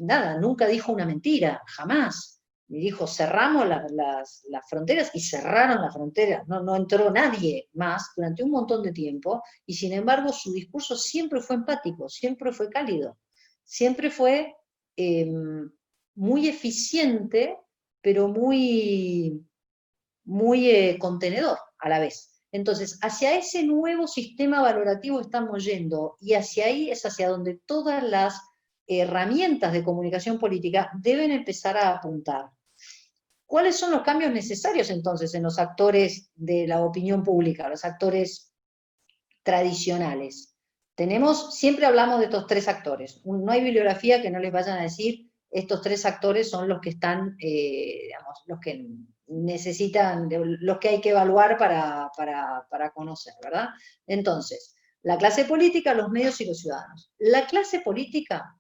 nada, nunca dijo una mentira, jamás. Y dijo, cerramos las fronteras, y cerraron las fronteras, no entró nadie más durante un montón de tiempo, y sin embargo su discurso siempre fue empático, siempre fue cálido, siempre fue muy eficiente, pero muy contenedor a la vez. Entonces, hacia ese nuevo sistema valorativo estamos yendo, y hacia ahí es hacia donde todas las herramientas de comunicación política deben empezar a apuntar. ¿Cuáles son los cambios necesarios entonces en los actores de la opinión pública, los actores tradicionales? Siempre hablamos de estos 3 actores. No hay bibliografía que no les vayan a decir estos 3 actores son los que están, los que necesitan, los que hay que evaluar para conocer, ¿verdad? Entonces, la clase política, los medios y los ciudadanos. La clase política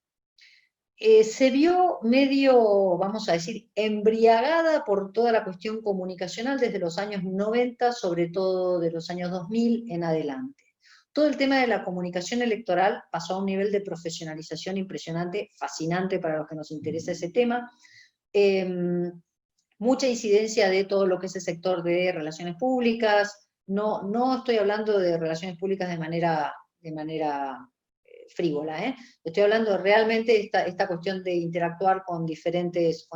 se vio medio, vamos a decir, embriagada por toda la cuestión comunicacional desde los años 90, sobre todo de los años 2000 en adelante. Todo el tema de la comunicación electoral pasó a un nivel de profesionalización impresionante, fascinante para los que nos interesa ese tema. Mucha incidencia de todo lo que es el sector de relaciones públicas. No estoy hablando de relaciones públicas de manera frívola, Estoy hablando realmente de esta cuestión de interactuar con diferentes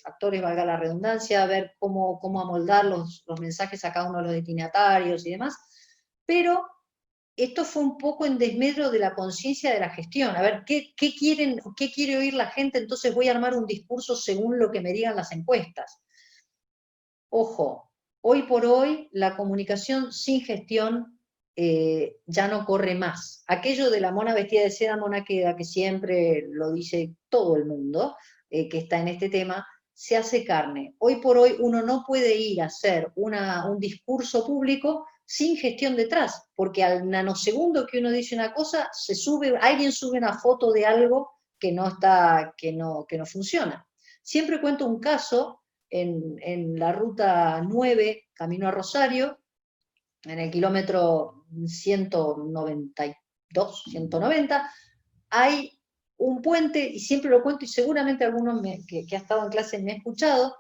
actores, valga la redundancia, ver cómo amoldar los mensajes a cada uno de los destinatarios y demás, pero esto fue un poco en desmedro de la conciencia de la gestión. A ver, ¿qué quiere oír la gente? Entonces voy a armar un discurso según lo que me digan las encuestas. Ojo, hoy por hoy la comunicación sin gestión ya no corre más. Aquello de la mona vestida de seda, mona queda, que siempre lo dice todo el mundo que está en este tema, se hace carne. Hoy por hoy uno no puede ir a hacer un discurso público sin gestión detrás, porque al nanosegundo que uno dice una cosa, alguien sube una foto de algo que no funciona. Siempre cuento un caso en la ruta 9, camino a Rosario, en el kilómetro 192, 190, hay un puente, y siempre lo cuento, y seguramente algunos que ha estado en clase me ha escuchado.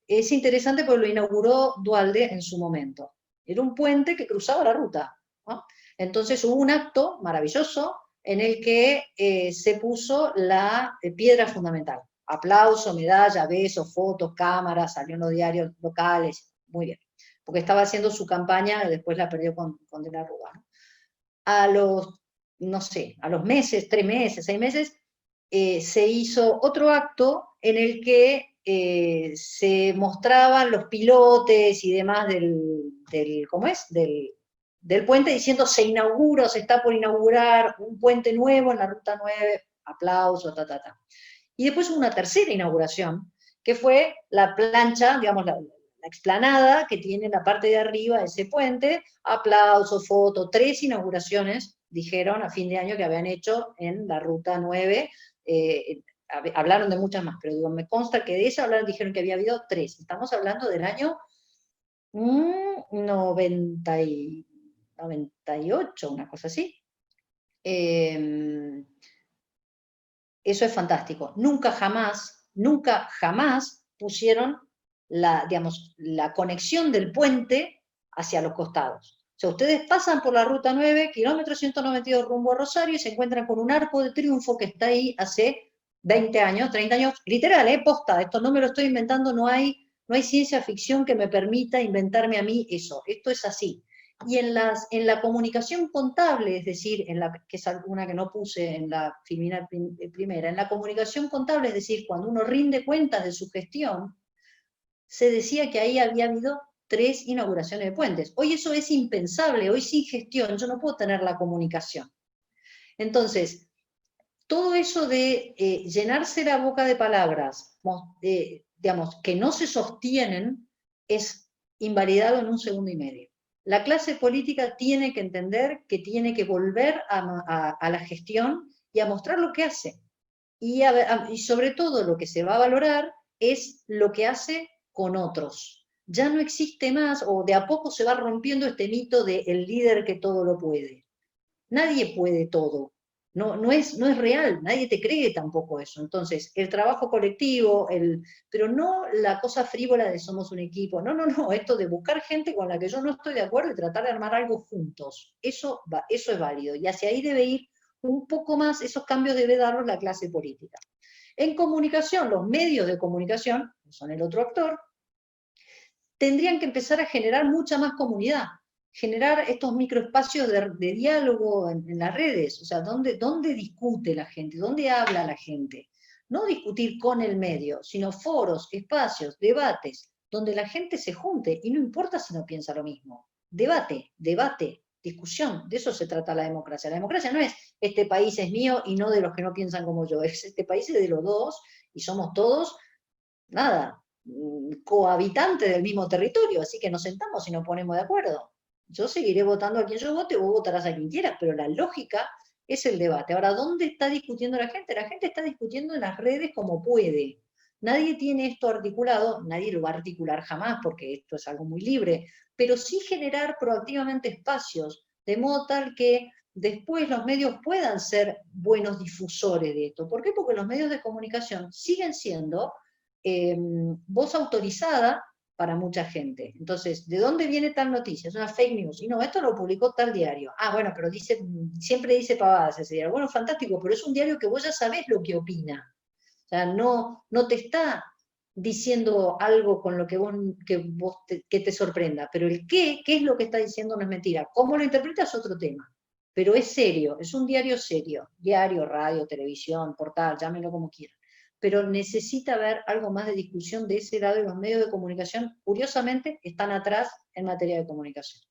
Es interesante porque lo inauguró Duhalde en su momento. Era un puente que cruzaba la ruta, ¿no? Entonces hubo un acto maravilloso en el que se puso la piedra fundamental. Aplauso, medalla, besos, fotos, cámaras, salió en los diarios locales, muy bien. Porque estaba haciendo su campaña, después la perdió con De la Rúa, ¿no? A los, no sé, a los meses, 3 meses, 6 meses, se hizo otro acto en el que se mostraban los pilotes y demás ¿cómo es? Del puente, diciendo se inaugura, se está por inaugurar un puente nuevo en la ruta 9, aplausos, Y después hubo una tercera inauguración, que fue la plancha, digamos, la explanada que tiene en la parte de arriba ese puente, aplausos, fotos, 3 inauguraciones, dijeron a fin de año que habían hecho en la ruta 9, hablaron de muchas más, pero digo, me consta que de esa dijeron que había habido 3. Estamos hablando del año 98, una cosa así. Eso es fantástico. Nunca jamás pusieron la conexión del puente hacia los costados. O sea, ustedes pasan por la ruta 9, kilómetro 192 rumbo a Rosario, y se encuentran con un arco de triunfo que está ahí hace 20 años, 30 años, literal, posta, esto no me lo estoy inventando, no hay ciencia ficción que me permita inventarme a mí eso, esto es así. Y en la comunicación contable, es decir, que es una que no puse en la primera, en la comunicación contable, es decir, cuando uno rinde cuentas de su gestión, se decía que ahí había habido 3 inauguraciones de puentes. Hoy eso es impensable, hoy sin gestión yo no puedo tener la comunicación. Entonces, todo eso de llenarse la boca de palabras, digamos, que no se sostienen, es invalidado en 1 segundo y medio. La clase política tiene que entender que tiene que volver a la gestión y a mostrar lo que hace. Y sobre todo lo que se va a valorar es lo que hace con otros. Ya no existe más, o de a poco se va rompiendo este mito del líder que todo lo puede. Nadie puede todo. No es real, nadie te cree tampoco eso. Entonces, el trabajo colectivo, pero no la cosa frívola de somos un equipo, no, esto de buscar gente con la que yo no estoy de acuerdo y tratar de armar algo juntos, eso es válido, y hacia ahí debe ir un poco más, esos cambios debe darlos la clase política. En comunicación, los medios de comunicación, que son el otro actor, tendrían que empezar a generar mucha más comunidad, generar estos microespacios de diálogo en las redes, o sea, ¿dónde discute la gente? ¿Dónde habla la gente? No discutir con el medio, sino foros, espacios, debates, donde la gente se junte, y no importa si no piensa lo mismo. Debate, discusión, de eso se trata la democracia. La democracia no es este país es mío y no de los que no piensan como yo, este país es de los dos y somos todos, nada, cohabitantes del mismo territorio, así que nos sentamos y nos ponemos de acuerdo. Yo seguiré votando a quien yo vote, vos votarás a quien quieras, pero la lógica es el debate. Ahora, ¿dónde está discutiendo la gente? La gente está discutiendo en las redes como puede. Nadie tiene esto articulado, nadie lo va a articular jamás porque esto es algo muy libre, pero sí generar proactivamente espacios, de modo tal que después los medios puedan ser buenos difusores de esto. ¿Por qué? Porque los medios de comunicación siguen siendo voz autorizada para mucha gente. Entonces, ¿de dónde viene tal noticia? Es una fake news. Y no, esto lo publicó tal diario. Ah, bueno, pero siempre dice pavadas ese diario. Bueno, fantástico, pero es un diario que vos ya sabés lo que opina. O sea, no te está diciendo algo con lo que te sorprenda, pero el qué es lo que está diciendo no es mentira. ¿Cómo lo interpretas? Otro tema. Pero es serio, es un diario serio. Diario, radio, televisión, portal, llámenlo como quieran. Pero necesita haber algo más de discusión de ese lado, y los medios de comunicación, curiosamente, están atrás en materia de comunicación.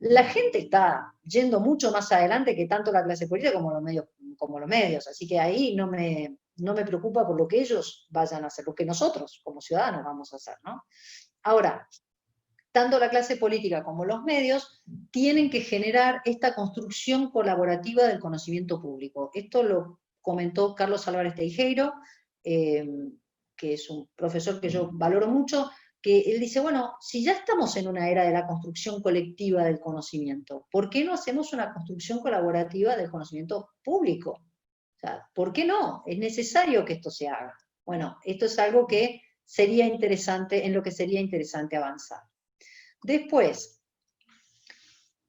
La gente está yendo mucho más adelante que tanto la clase política como los medios, así que ahí no me preocupa por lo que ellos vayan a hacer, lo que nosotros como ciudadanos vamos a hacer, ¿no? Ahora, tanto la clase política como los medios tienen que generar esta construcción colaborativa del conocimiento público. Esto lo comentó Carlos Álvarez Teijeiro, que es un profesor que yo valoro mucho, que él dice, bueno, si ya estamos en una era de la construcción colectiva del conocimiento, ¿por qué no hacemos una construcción colaborativa del conocimiento público? O sea, ¿por qué no? Es necesario que esto se haga. Bueno, esto es algo que sería interesante, en lo que sería interesante avanzar. Después,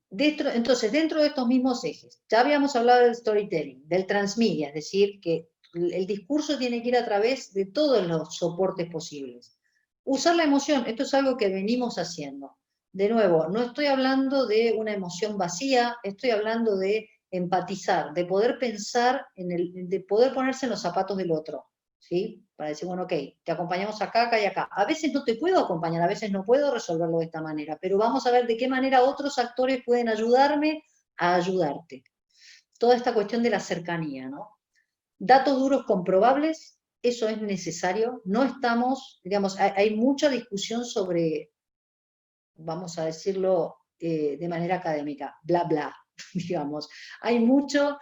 entonces, dentro de estos mismos ejes, ya habíamos hablado del storytelling, del transmedia, es decir, que el discurso tiene que ir a través de todos los soportes posibles. Usar la emoción, esto es algo que venimos haciendo. De nuevo, no estoy hablando de una emoción vacía, estoy hablando de empatizar, de poder pensar, de poder ponerse en los zapatos del otro, ¿sí? Para decir, bueno, ok, te acompañamos acá, acá y acá. A veces no te puedo acompañar, a veces no puedo resolverlo de esta manera, pero vamos a ver de qué manera otros actores pueden ayudarme a ayudarte. Toda esta cuestión de la cercanía, ¿no? Datos duros comprobables, eso es necesario. No estamos, digamos, hay mucha discusión sobre, vamos a decirlo de manera académica, bla, bla, digamos. Hay mucha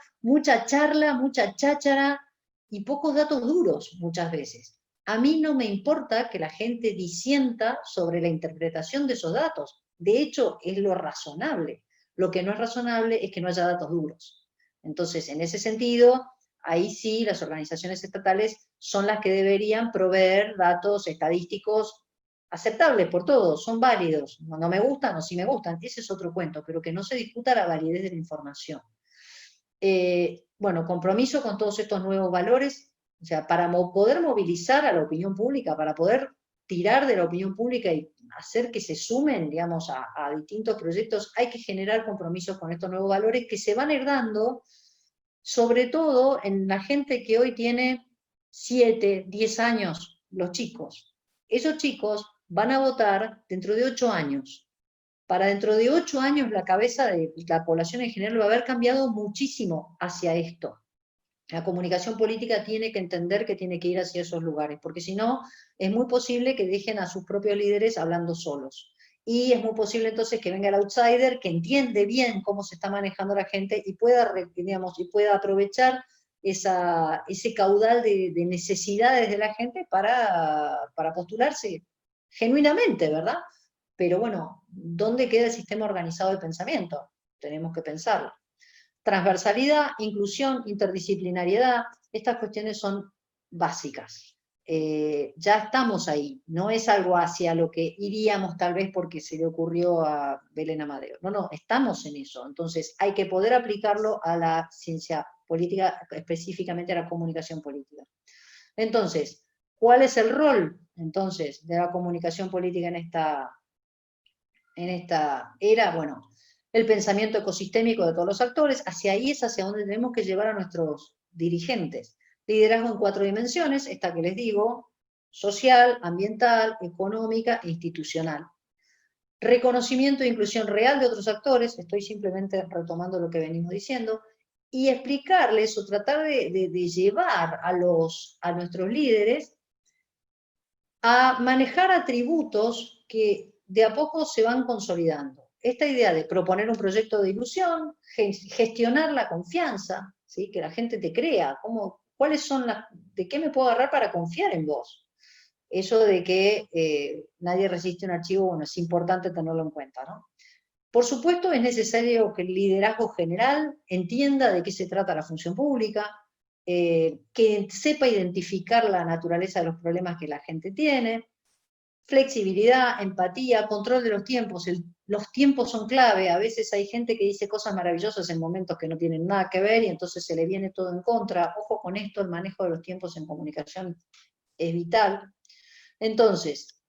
charla, mucha cháchara y pocos datos duros muchas veces. A mí no me importa que la gente disienta sobre la interpretación de esos datos. De hecho, es lo razonable. Lo que no es razonable es que no haya datos duros. Entonces, en ese sentido, ahí sí las organizaciones estatales son las que deberían proveer datos estadísticos aceptables por todos, son válidos. No me gustan o sí me gustan, ese es otro cuento, pero que no se discuta la validez de la información. Bueno, compromiso con todos estos nuevos valores, o sea, para poder movilizar a la opinión pública, para poder tirar de la opinión pública y hacer que se sumen, digamos, a distintos proyectos, hay que generar compromisos con estos nuevos valores que se van dando, sobre todo en la gente que hoy tiene 7, 10 años, los chicos. Esos chicos van a votar dentro de 8 años. Para dentro de 8 años la cabeza de la población en general va a haber cambiado muchísimo hacia esto. La comunicación política tiene que entender que tiene que ir hacia esos lugares, porque si no, es muy posible que dejen a sus propios líderes hablando solos. Y es muy posible entonces que venga el outsider, que entiende bien cómo se está manejando la gente y pueda, digamos, y pueda aprovechar ese caudal de necesidades de la gente para postularse genuinamente, ¿verdad? Pero bueno, ¿dónde queda el sistema organizado del pensamiento? Tenemos que pensarlo. Transversalidad, inclusión, interdisciplinariedad, estas cuestiones son básicas. Ya estamos ahí, no es algo hacia lo que iríamos tal vez porque se le ocurrió a Belén Amadeo. No, estamos en eso. Entonces hay que poder aplicarlo a la ciencia política, específicamente a la comunicación política. Entonces, ¿cuál es el rol entonces de la comunicación política en esta era? Bueno, el pensamiento ecosistémico de todos los actores, hacia ahí es hacia donde tenemos que llevar a nuestros dirigentes. Liderazgo en 4 dimensiones, esta que les digo, social, ambiental, económica e institucional. Reconocimiento e inclusión real de otros actores, estoy simplemente retomando lo que venimos diciendo, y explicarles o tratar de llevar a nuestros líderes a manejar atributos que de a poco se van consolidando. Esta idea de proponer un proyecto de ilusión, gestionar la confianza, ¿sí? Que la gente te crea, ¿cuáles son de qué me puedo agarrar para confiar en vos? Eso de que nadie resiste un archivo, bueno, es importante tenerlo en cuenta, ¿no? Por supuesto, es necesario que el liderazgo general entienda de qué se trata la función pública, que sepa identificar la naturaleza de los problemas que la gente tiene, flexibilidad, empatía, control de los tiempos. Los tiempos son clave, a veces hay gente que dice cosas maravillosas en momentos que no tienen nada que ver y entonces se le viene todo en contra. Ojo con esto, el manejo de los tiempos en comunicación es vital. Entonces,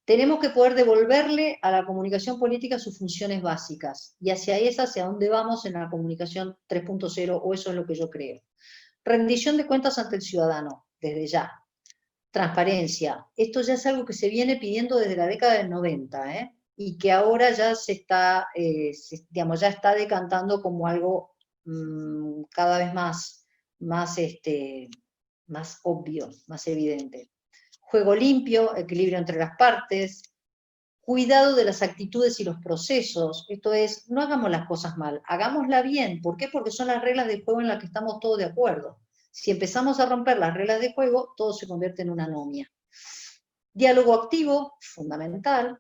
tenemos que poder devolverle a la comunicación política sus funciones básicas, y hacia dónde vamos en la comunicación 3.0, o eso es lo que yo creo. Rendición de cuentas ante el ciudadano, desde ya. Transparencia, esto ya es algo que se viene pidiendo desde la década del 90, y que ahora ya digamos, ya está decantando como algo cada vez más obvio, más evidente. Juego limpio, equilibrio entre las partes, cuidado de las actitudes y los procesos. Esto es, no hagamos las cosas mal, hagámosla bien. ¿Por qué? Porque son las reglas de juego en las que estamos todos de acuerdo. Si empezamos a romper las reglas de juego, todo se convierte en una anomia. Diálogo activo, fundamental.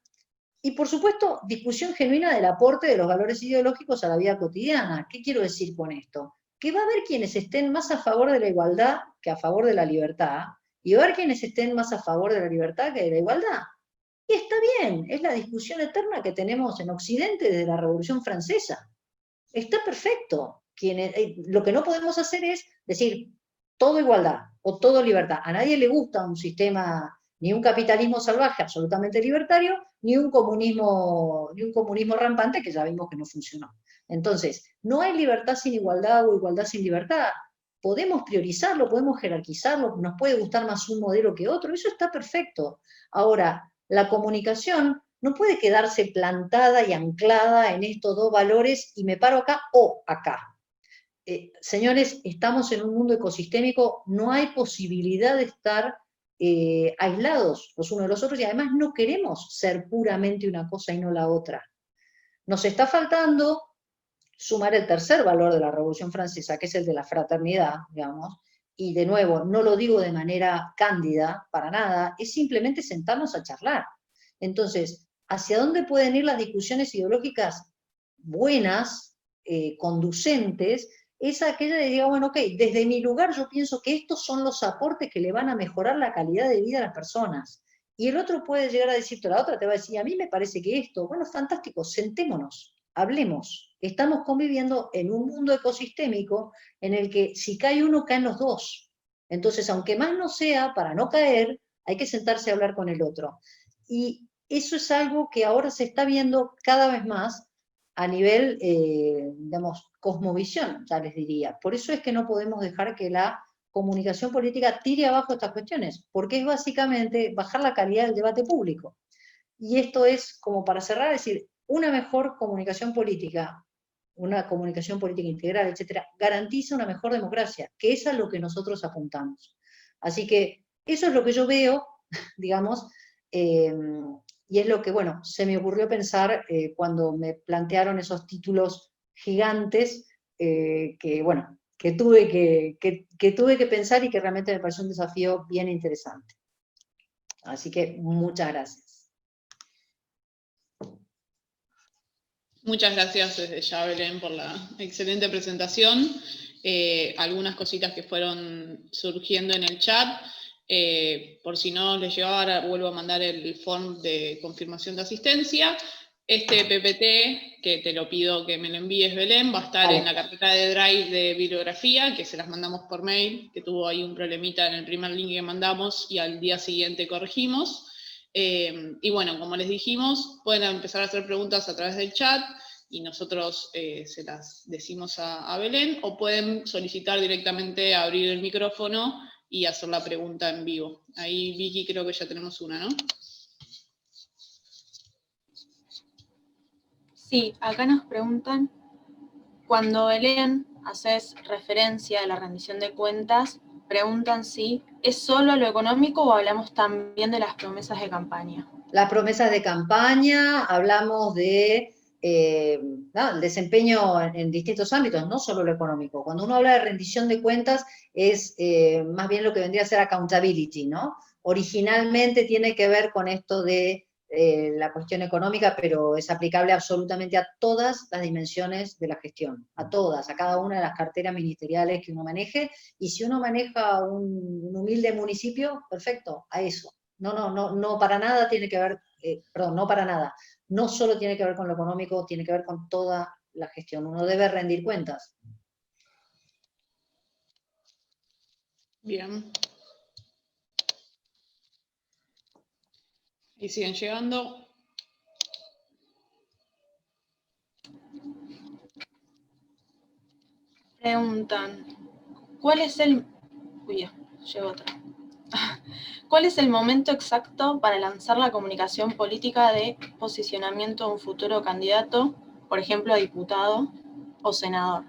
Y por supuesto, discusión genuina del aporte de los valores ideológicos a la vida cotidiana. ¿Qué quiero decir con esto? Que va a haber quienes estén más a favor de la igualdad que a favor de la libertad, y va a haber quienes estén más a favor de la libertad que de la igualdad. Y está bien, es la discusión eterna que tenemos en Occidente desde la Revolución Francesa. Está perfecto. Lo que no podemos hacer es decir todo igualdad o todo libertad. A nadie le gusta un sistema, ni un capitalismo salvaje absolutamente libertario, ni un comunismo rampante que ya vimos que no funcionó. Entonces, no hay libertad sin igualdad o igualdad sin libertad. Podemos priorizarlo, podemos jerarquizarlo, nos puede gustar más un modelo que otro, eso está perfecto. Ahora, la comunicación no puede quedarse plantada y anclada en estos dos valores y me paro acá o acá. Señores, estamos en un mundo ecosistémico, no hay posibilidad de estar aislados los unos de los otros y además no queremos ser puramente una cosa y no la otra. Nos está faltando sumar el tercer valor de la Revolución Francesa, que es el de la fraternidad, digamos, y de nuevo, no lo digo de manera cándida, para nada, es simplemente sentarnos a charlar. Entonces, ¿hacia dónde pueden ir las discusiones ideológicas buenas, conducentes? Es aquella de, diga, bueno, ok, desde mi lugar yo pienso que estos son los aportes que le van a mejorar la calidad de vida a las personas. Y el otro puede llegar a decirte, la otra te va a decir, a mí me parece que esto, bueno, fantástico, sentémonos, hablemos. Estamos conviviendo en un mundo ecosistémico en el que si cae uno, caen los dos. Entonces, aunque más no sea, para no caer, hay que sentarse a hablar con el otro. Y eso es algo que ahora se está viendo cada vez más a nivel, digamos, cosmovisión, ya les diría. Por eso es que no podemos dejar que la comunicación política tire abajo estas cuestiones, porque es básicamente bajar la calidad del debate público. Y esto es, como para cerrar, decir, una mejor comunicación política, una comunicación política integral, etcétera, garantiza una mejor democracia, que es a lo que nosotros apuntamos. Así que eso es lo que yo veo, digamos, y es lo que, bueno, se me ocurrió pensar cuando me plantearon esos títulos gigantes que, bueno, que tuve que pensar y que realmente me pareció un desafío bien interesante. Así que muchas gracias. Muchas gracias desde ya, Belén, por la excelente presentación. Algunas cositas que fueron surgiendo en el chat. Por si no les llegaba, ahora vuelvo a mandar el form de confirmación de asistencia. Este PPT, que te lo pido que me lo envíes, Belén, va a estar en la carpeta de Drive de bibliografía, que se las mandamos por mail, que tuvo ahí un problemita en el primer link que mandamos y al día siguiente corregimos. Y bueno, como les dijimos, pueden empezar a hacer preguntas a través del chat y nosotros se las decimos a Belén, o pueden solicitar directamente abrir el micrófono y hacer la pregunta en vivo. Ahí, Vicky, creo que ya tenemos una, ¿no? Sí, acá nos preguntan, cuando Belén haces referencia a la rendición de cuentas, preguntan si es solo lo económico o hablamos también de las promesas de campaña. Las promesas de campaña, hablamos de el desempeño en distintos ámbitos, no solo lo económico. Cuando uno habla de rendición de cuentas es más bien lo que vendría a ser accountability, ¿no? Originalmente tiene que ver con esto de la cuestión económica, pero es aplicable absolutamente a todas las dimensiones de la gestión, a todas, a cada una de las carteras ministeriales que uno maneje, y si uno maneja un humilde municipio, perfecto, a eso. No para nada tiene que ver, no para nada, no solo tiene que ver con lo económico, tiene que ver con toda la gestión. Uno debe rendir cuentas. Bien. Y siguen llegando. Preguntan, ¿cuál es el... Uy, ya, llegó otra. ¿Cuál es el momento exacto para lanzar la comunicación política de posicionamiento de un futuro candidato, por ejemplo, a diputado o senador?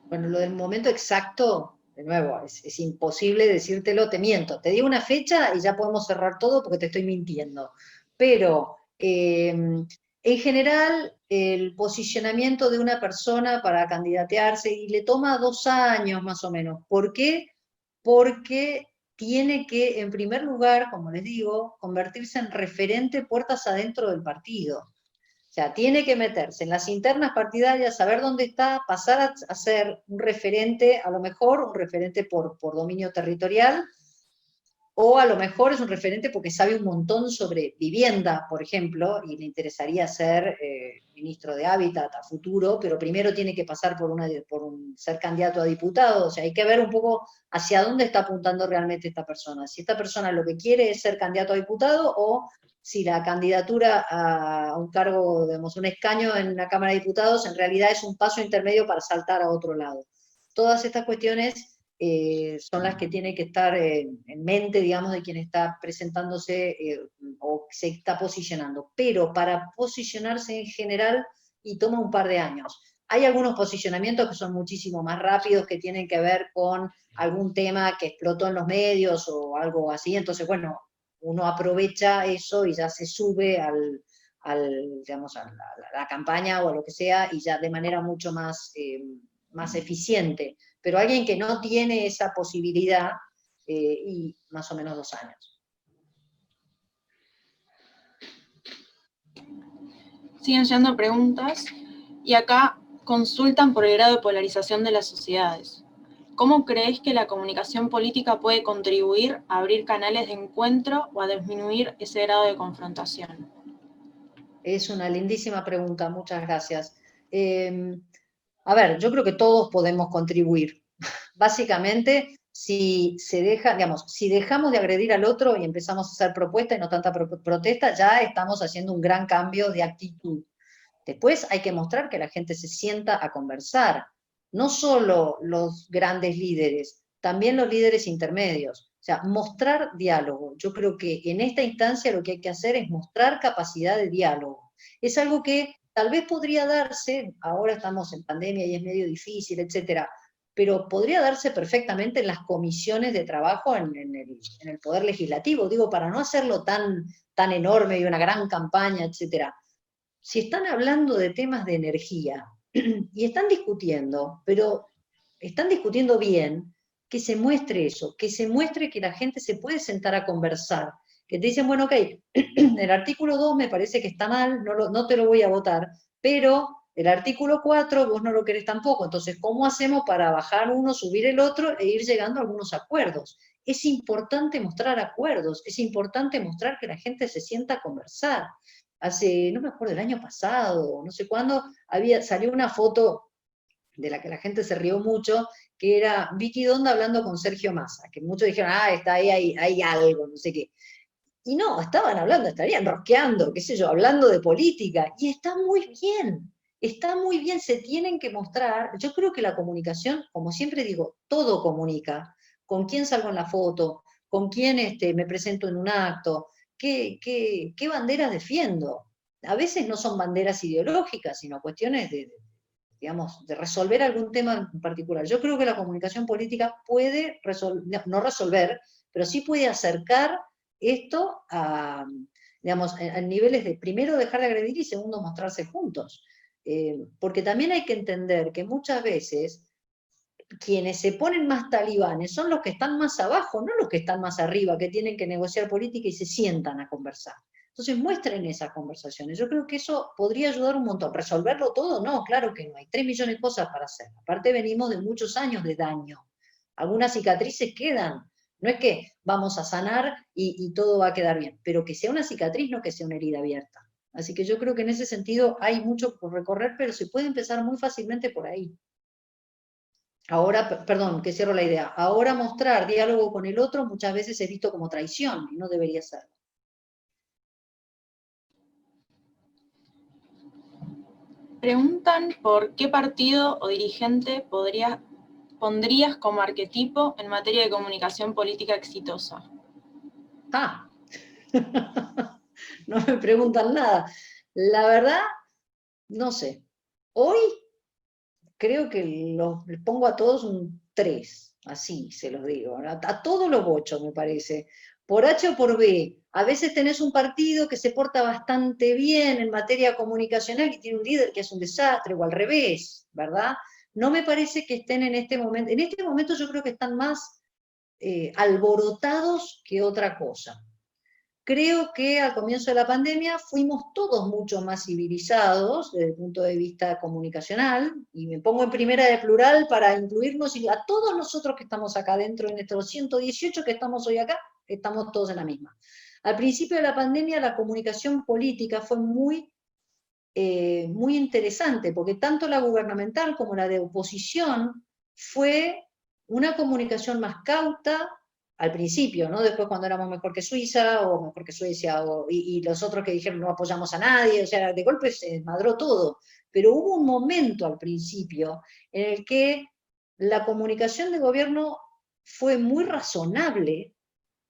Bueno, lo del momento exacto, de nuevo, es imposible decírtelo, te miento. Te digo una fecha y ya podemos cerrar todo porque te estoy mintiendo. Pero En general, el posicionamiento de una persona para candidatearse, y le toma 2 años más o menos. ¿Por qué? Porque tiene que, en primer lugar, como les digo, convertirse en referente puertas adentro del partido. O sea, tiene que meterse en las internas partidarias, saber dónde está, pasar a ser un referente, a lo mejor un referente por dominio territorial, o a lo mejor es un referente porque sabe un montón sobre vivienda, por ejemplo, y le interesaría ser ministro de Hábitat a futuro, pero primero tiene que pasar ser candidato a diputado. O sea, hay que ver un poco hacia dónde está apuntando realmente esta persona. Si esta persona lo que quiere es ser candidato a diputado, o si la candidatura a un cargo, digamos, un escaño en la Cámara de Diputados, en realidad es un paso intermedio para saltar a otro lado. Todas estas cuestiones son las que tienen que estar en mente, digamos, de quien está presentándose o se está posicionando. Pero para posicionarse en general, y toma un par de años. Hay algunos posicionamientos que son muchísimo más rápidos, que tienen que ver con algún tema que explotó en los medios o algo así. Entonces, bueno, uno aprovecha eso y ya se sube digamos, a la campaña o a lo que sea, y ya de manera mucho más eficiente. Pero alguien que no tiene esa posibilidad, y más o menos 2 años. Siguen llegando preguntas, y acá consultan por el grado de polarización de las sociedades. ¿Cómo crees que la comunicación política puede contribuir a abrir canales de encuentro o a disminuir ese grado de confrontación? Es una lindísima pregunta, muchas gracias. A ver, yo creo que todos podemos contribuir. Básicamente, si dejamos de agredir al otro y empezamos a hacer propuesta y no tanta protesta, ya estamos haciendo un gran cambio de actitud. Después hay que mostrar que la gente se sienta a conversar. No solo los grandes líderes, también los líderes intermedios. O sea, mostrar diálogo. Yo creo que en esta instancia lo que hay que hacer es mostrar capacidad de diálogo. Es algo que tal vez podría darse, ahora estamos en pandemia y es medio difícil, etcétera, pero podría darse perfectamente en las comisiones de trabajo en el Poder Legislativo, digo, para no hacerlo tan enorme y una gran campaña, etcétera. Si están hablando de temas de energía y están discutiendo, pero están discutiendo bien, que se muestre eso, que se muestre que la gente se puede sentar a conversar, que te dicen, bueno, ok, el artículo 2 me parece que está mal, no te lo voy a votar, pero el artículo 4 vos no lo querés tampoco, entonces, ¿cómo hacemos para bajar uno, subir el otro e ir llegando a algunos acuerdos? Es importante mostrar acuerdos, es importante mostrar que la gente se sienta a conversar. No me acuerdo, el año pasado, no sé cuándo, salió una foto de la que la gente se rió mucho, que era Vicky Donda hablando con Sergio Massa, que muchos dijeron, está ahí, hay algo, no sé qué. Y no, estaban hablando, estarían rosqueando, qué sé yo, hablando de política, y está muy bien, se tienen que mostrar. Yo creo que la comunicación, como siempre digo, todo comunica. Con quién salgo en la foto, con quién me presento en un acto, qué banderas defiendo. A veces no son banderas ideológicas, sino cuestiones digamos, de resolver algún tema en particular. Yo creo que la comunicación política puede no resolver, pero sí puede acercar esto digamos, a niveles de, primero, dejar de agredir, y segundo, mostrarse juntos. Porque también hay que entender que muchas veces quienes se ponen más talibanes son los que están más abajo, no los que están más arriba, que tienen que negociar política y se sientan a conversar. Entonces muestren esas conversaciones. Yo creo que eso podría ayudar un montón. ¿Resolverlo todo? No, claro que no. Hay 3 millones de cosas para hacer. Aparte venimos de muchos años de daño. Algunas cicatrices quedan. No es que vamos a sanar y todo va a quedar bien, pero que sea una cicatriz, no que sea una herida abierta. Así que yo creo que en ese sentido hay mucho por recorrer, pero se puede empezar muy fácilmente por ahí. Ahora, perdón, que cierro la idea. Ahora mostrar diálogo con el otro muchas veces es visto como traición y no debería ser. Preguntan por qué partido o dirigente pondrías como arquetipo en materia de comunicación política exitosa. No me preguntan nada. La verdad, no sé. Hoy creo que les pongo a todos un 3, así se los digo. A todos los bochos, me parece. por H o por B. A veces tenés un partido que se porta bastante bien en materia comunicacional y tiene un líder que es un desastre, o al revés, ¿verdad? No me parece que estén en este momento yo creo que están más alborotados que otra cosa. Creo que al comienzo de la pandemia fuimos todos mucho más civilizados desde el punto de vista comunicacional, y me pongo en primera de plural para incluirnos, y a todos nosotros que estamos acá dentro, en estos 118 que estamos hoy acá, estamos todos en la misma. Al principio de la pandemia la comunicación política fue muy interesante, porque tanto la gubernamental como la de oposición fue una comunicación más cauta al principio, ¿no? Después cuando éramos mejor que Suiza, o mejor que Suecia, y los otros que dijeron no apoyamos a nadie, o sea, de golpe se desmadró todo. Pero hubo un momento al principio en el que la comunicación de gobierno fue muy razonable,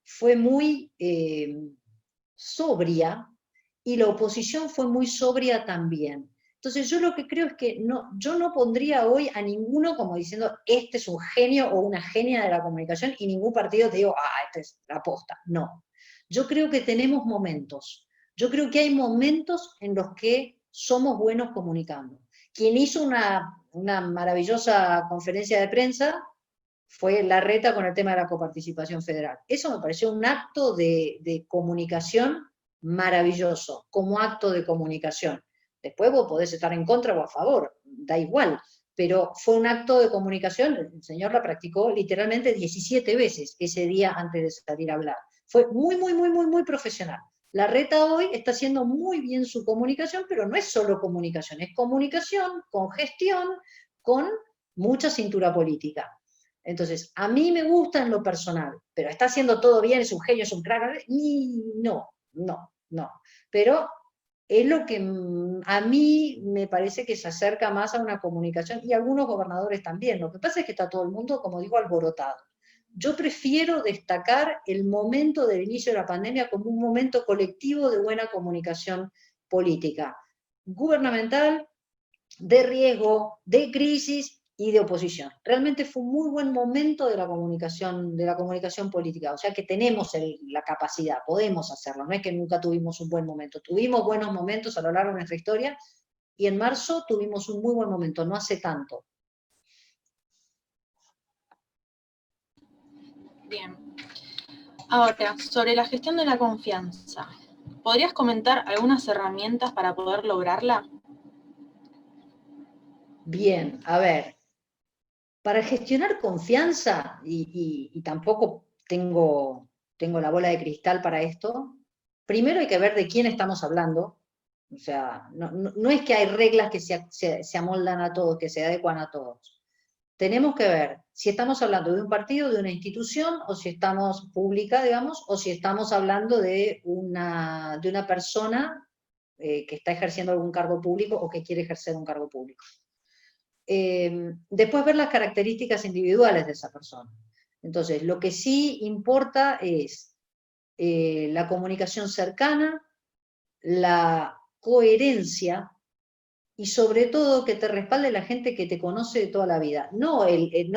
fue muy sobria, y la oposición fue muy sobria también. Entonces yo lo que creo es que yo no pondría hoy a ninguno como diciendo este es un genio o una genia de la comunicación, y ningún partido te digo, esta es la posta. No. Yo creo que tenemos momentos. Yo creo que hay momentos en los que somos buenos comunicando. Quien hizo una maravillosa conferencia de prensa fue Larreta con el tema de la coparticipación federal. Eso me pareció un acto de comunicación maravilloso, como acto de comunicación. Después vos podés estar en contra o a favor, da igual, pero fue un acto de comunicación, el señor la practicó literalmente 17 veces ese día antes de salir a hablar. Fue muy, muy, muy, muy, muy profesional. Larreta hoy está haciendo muy bien su comunicación, pero no es solo comunicación, es comunicación con gestión, con mucha cintura política. Entonces, a mí me gusta en lo personal, pero está haciendo todo bien, es un genio, es un crack, y no. Pero es lo que a mí me parece que se acerca más a una comunicación, y algunos gobernadores también. Lo que pasa es que está todo el mundo, como digo, alborotado. Yo prefiero destacar el momento del inicio de la pandemia como un momento colectivo de buena comunicación política, gubernamental, de riesgo, de crisis y de oposición. Realmente fue un muy buen momento de la comunicación política, o sea que tenemos la capacidad, podemos hacerlo, no es que nunca tuvimos un buen momento, tuvimos buenos momentos a lo largo de nuestra historia, y en marzo tuvimos un muy buen momento, no hace tanto. Bien. Ahora, sobre la gestión de la confianza, ¿podrías comentar algunas herramientas para poder lograrla? Bien, a ver, para gestionar confianza, y tampoco tengo la bola de cristal para esto, primero hay que ver de quién estamos hablando. O sea, no es que hay reglas que se amoldan a todos, que se adecuan a todos. Tenemos que ver si estamos hablando de un partido, de una institución, o si estamos pública, digamos, o si estamos hablando de una persona que está ejerciendo algún cargo público o que quiere ejercer un cargo público. Después ver las características individuales de esa persona. Entonces, lo que sí importa es la comunicación cercana, la coherencia, y sobre todo que te respalde la gente que te conoce de toda la vida. No el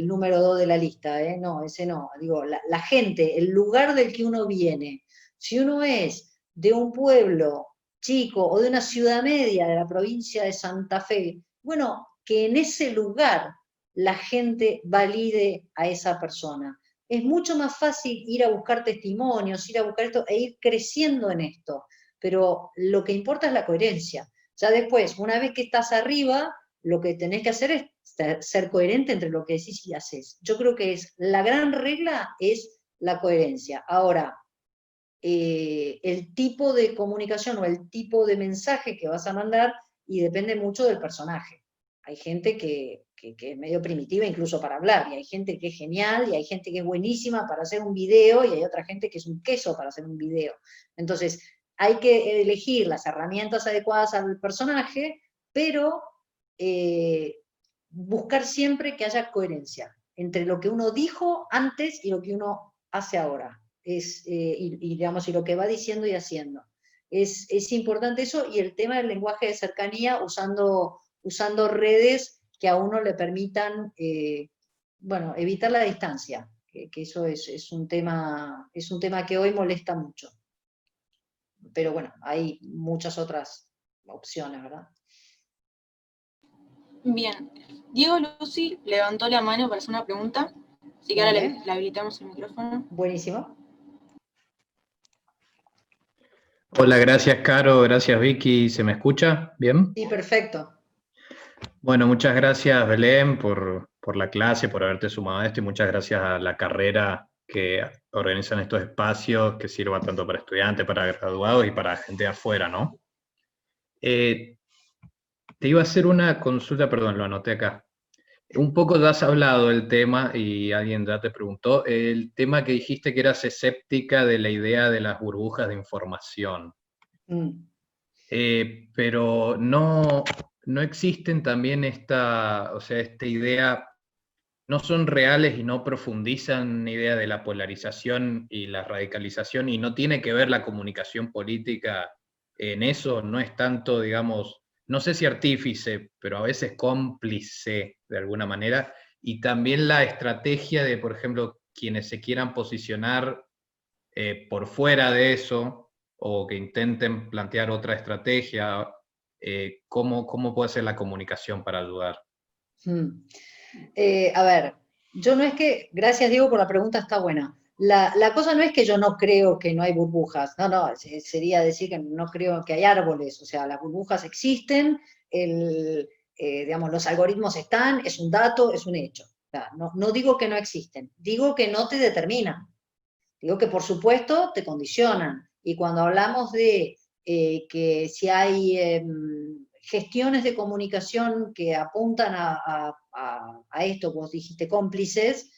número 2 de la lista, no, ese no. Digo, la gente, el lugar del que uno viene. Si uno es de un pueblo chico o de una ciudad media de la provincia de Santa Fe, bueno, que en ese lugar la gente valide a esa persona. Es mucho más fácil ir a buscar testimonios, ir a buscar esto e ir creciendo en esto, pero lo que importa es la coherencia. Ya después, una vez que estás arriba, lo que tenés que hacer es ser coherente entre lo que decís y haces. Yo creo que la gran regla es la coherencia. Ahora, el tipo de comunicación o el tipo de mensaje que vas a mandar, y depende mucho del personaje. Hay gente que es medio primitiva incluso para hablar, y hay gente que es genial, y hay gente que es buenísima para hacer un video, y hay otra gente que es un queso para hacer un video. Entonces, hay que elegir las herramientas adecuadas al personaje, pero buscar siempre que haya coherencia entre lo que uno dijo antes y lo que uno hace ahora. Digamos, y lo que va diciendo y haciendo. Es importante eso, y el tema del lenguaje de cercanía, usando redes que a uno le permitan, evitar la distancia. que eso es un tema que hoy molesta mucho. Pero bueno, hay muchas otras opciones, ¿verdad? Bien. Diego Lucy levantó la mano para hacer una pregunta, así que ahora le habilitamos el micrófono. Buenísimo. Hola, gracias Caro, gracias Vicky, ¿se me escucha? ¿Bien? Sí, perfecto. Bueno, muchas gracias Belén por la clase, por haberte sumado a esto y muchas gracias a la carrera que organizan estos espacios que sirvan tanto para estudiantes, para graduados y para gente de afuera, ¿no? Te iba a hacer una consulta, perdón, lo anoté acá. Un poco ya has hablado del tema y alguien ya te preguntó, el tema que dijiste que eras escéptica de la idea de las burbujas de información. Pero no existen también esta idea, no son reales y no profundizan la idea de la polarización y la radicalización, y no tiene que ver la comunicación política en eso, no es tanto, digamos, no sé si artífice, pero a veces cómplice de alguna manera, y también la estrategia de, por ejemplo, quienes se quieran posicionar por fuera de eso, o que intenten plantear otra estrategia, ¿cómo puede ser la comunicación para ayudar? A ver, yo no es que, gracias Diego por la pregunta, está buena. La cosa no es que yo no creo que no hay burbujas, no, sería decir que no creo que hay árboles, o sea, las burbujas existen, digamos, los algoritmos están, es un dato, es un hecho. O sea, no digo que no existen, digo que no te determinan, digo que por supuesto te condicionan. Y cuando hablamos de que si hay gestiones de comunicación que apuntan a esto, vos dijiste cómplices,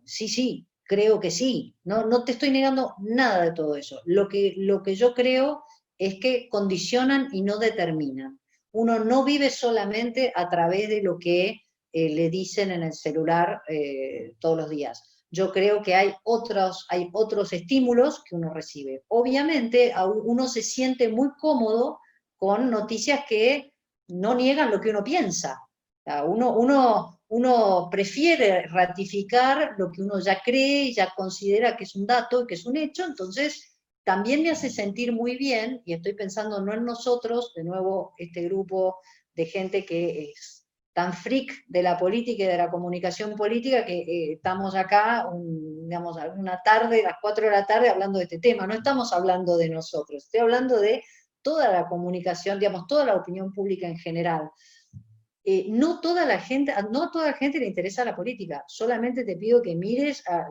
sí, creo que sí. No te estoy negando nada de todo eso. Lo que yo creo es que condicionan y no determinan. Uno no vive solamente a través de lo que le dicen en el celular todos los días. Yo creo que hay otros estímulos que uno recibe. Obviamente uno se siente muy cómodo con noticias que no niegan lo que uno piensa. O sea, uno prefiere ratificar lo que uno ya cree y ya considera que es un dato, que es un hecho, entonces también me hace sentir muy bien, y estoy pensando no en nosotros, de nuevo este grupo de gente que es tan freak de la política y de la comunicación política que estamos acá, digamos, una tarde, a las 4 de la tarde, hablando de este tema. No estamos hablando de nosotros, estoy hablando de toda la comunicación, digamos, toda la opinión pública en general. No a toda la gente le interesa la política, solamente te pido que mires a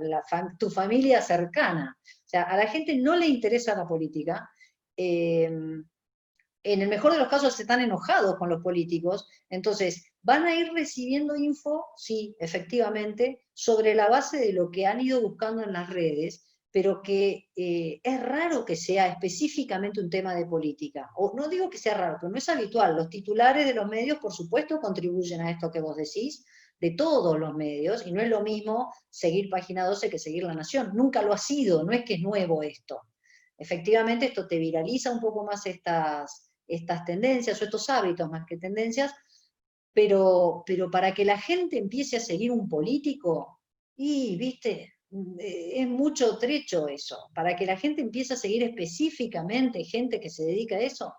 tu familia cercana. O sea, a la gente no le interesa la política. En el mejor de los casos están enojados con los políticos, entonces van a ir recibiendo info, sí, efectivamente, sobre la base de lo que han ido buscando en las redes, pero que es raro que sea específicamente un tema de política. O no digo que sea raro, pero no es habitual. Los titulares de los medios, por supuesto, contribuyen a esto que vos decís, de todos los medios, y no es lo mismo seguir Página 12 que seguir La Nación. Nunca lo ha sido, no es que es nuevo esto. Efectivamente, esto te viraliza un poco más estas tendencias o estos hábitos más que tendencias, pero para que la gente empiece a seguir un político, y viste, es mucho trecho eso, para que la gente empiece a seguir específicamente gente que se dedica a eso,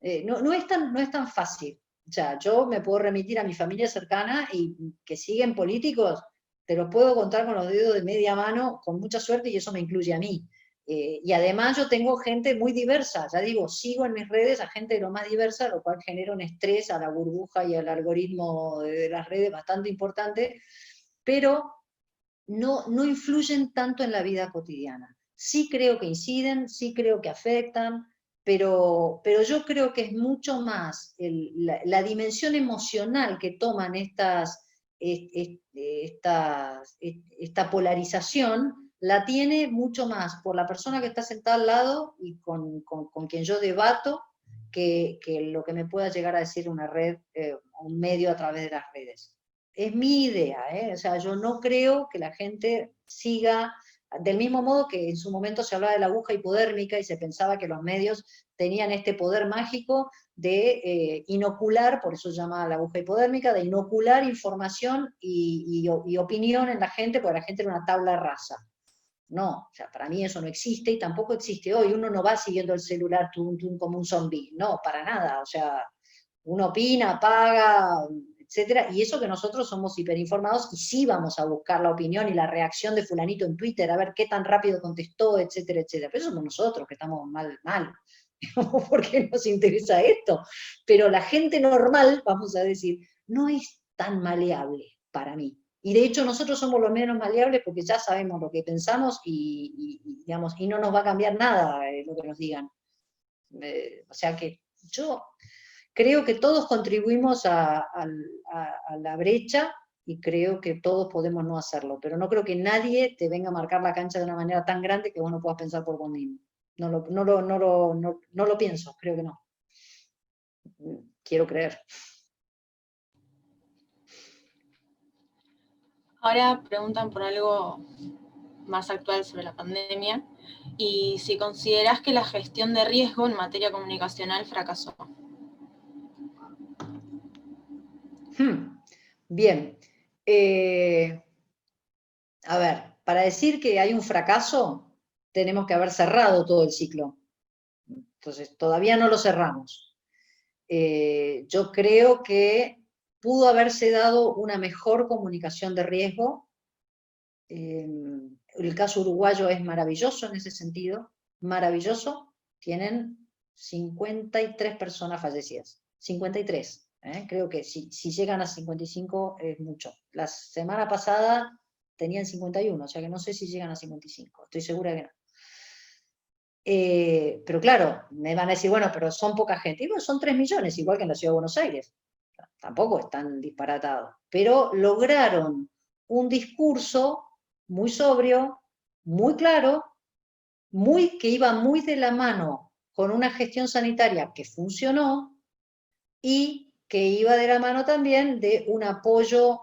no es tan fácil. O sea, yo me puedo remitir a mi familia cercana y que siguen políticos, te los puedo contar con los dedos de media mano, con mucha suerte, y eso me incluye a mí. Y además yo tengo gente muy diversa, ya digo, sigo en mis redes a gente de lo más diversa, lo cual genera un estrés a la burbuja y al algoritmo de las redes bastante importante, pero no influyen tanto en la vida cotidiana. Sí creo que inciden, sí creo que afectan, pero yo creo que es mucho más la dimensión emocional que toman esta polarización, la tiene mucho más por la persona que está sentada al lado y con quien yo debato, que lo que me pueda llegar a decir una red, un medio a través de las redes. Es mi idea, o sea, yo no creo que la gente siga Del mismo modo que en su momento se hablaba de la aguja hipodérmica y se pensaba que los medios tenían este poder mágico de inocular, por eso se llama la aguja hipodérmica, de inocular información y opinión en la gente, porque la gente era una tabla rasa. No, o sea, para mí eso no existe y tampoco existe hoy. Uno no va siguiendo el celular como un zombie, no, para nada. O sea, uno opina, paga, etcétera, y eso que nosotros somos hiperinformados y sí vamos a buscar la opinión y la reacción de fulanito en Twitter, a ver qué tan rápido contestó, etcétera, etcétera. Pero eso somos nosotros que estamos mal, porque nos interesa esto. Pero la gente normal, vamos a decir, no es tan maleable para mí. Y de hecho nosotros somos los menos maleables porque ya sabemos lo que pensamos digamos, y no nos va a cambiar nada lo que nos digan. O sea que yo creo que todos contribuimos a la brecha y creo que todos podemos no hacerlo, pero no creo que nadie te venga a marcar la cancha de una manera tan grande que vos no puedas pensar por vos mismo. No lo pienso, creo que no. Quiero creer. Ahora preguntan por algo más actual sobre la pandemia y si considerás que la gestión de riesgo en materia comunicacional fracasó. Bien. A ver, para decir que hay un fracaso, tenemos que haber cerrado todo el ciclo. Entonces, todavía no lo cerramos. Yo creo que pudo haberse dado una mejor comunicación de riesgo. El caso uruguayo es maravilloso en ese sentido, maravilloso. Tienen 53 personas fallecidas, 53. Creo que si llegan a 55 es mucho. La semana pasada tenían 51, o sea que no sé si llegan a 55, estoy segura que no. Pero claro, me van a decir, bueno, pero son poca gente. Y bueno, son 3 millones, igual que en la Ciudad de Buenos Aires. Tampoco es tan disparatado. Pero lograron un discurso muy sobrio, muy claro, que iba muy de la mano con una gestión sanitaria que funcionó y que iba de la mano también de un apoyo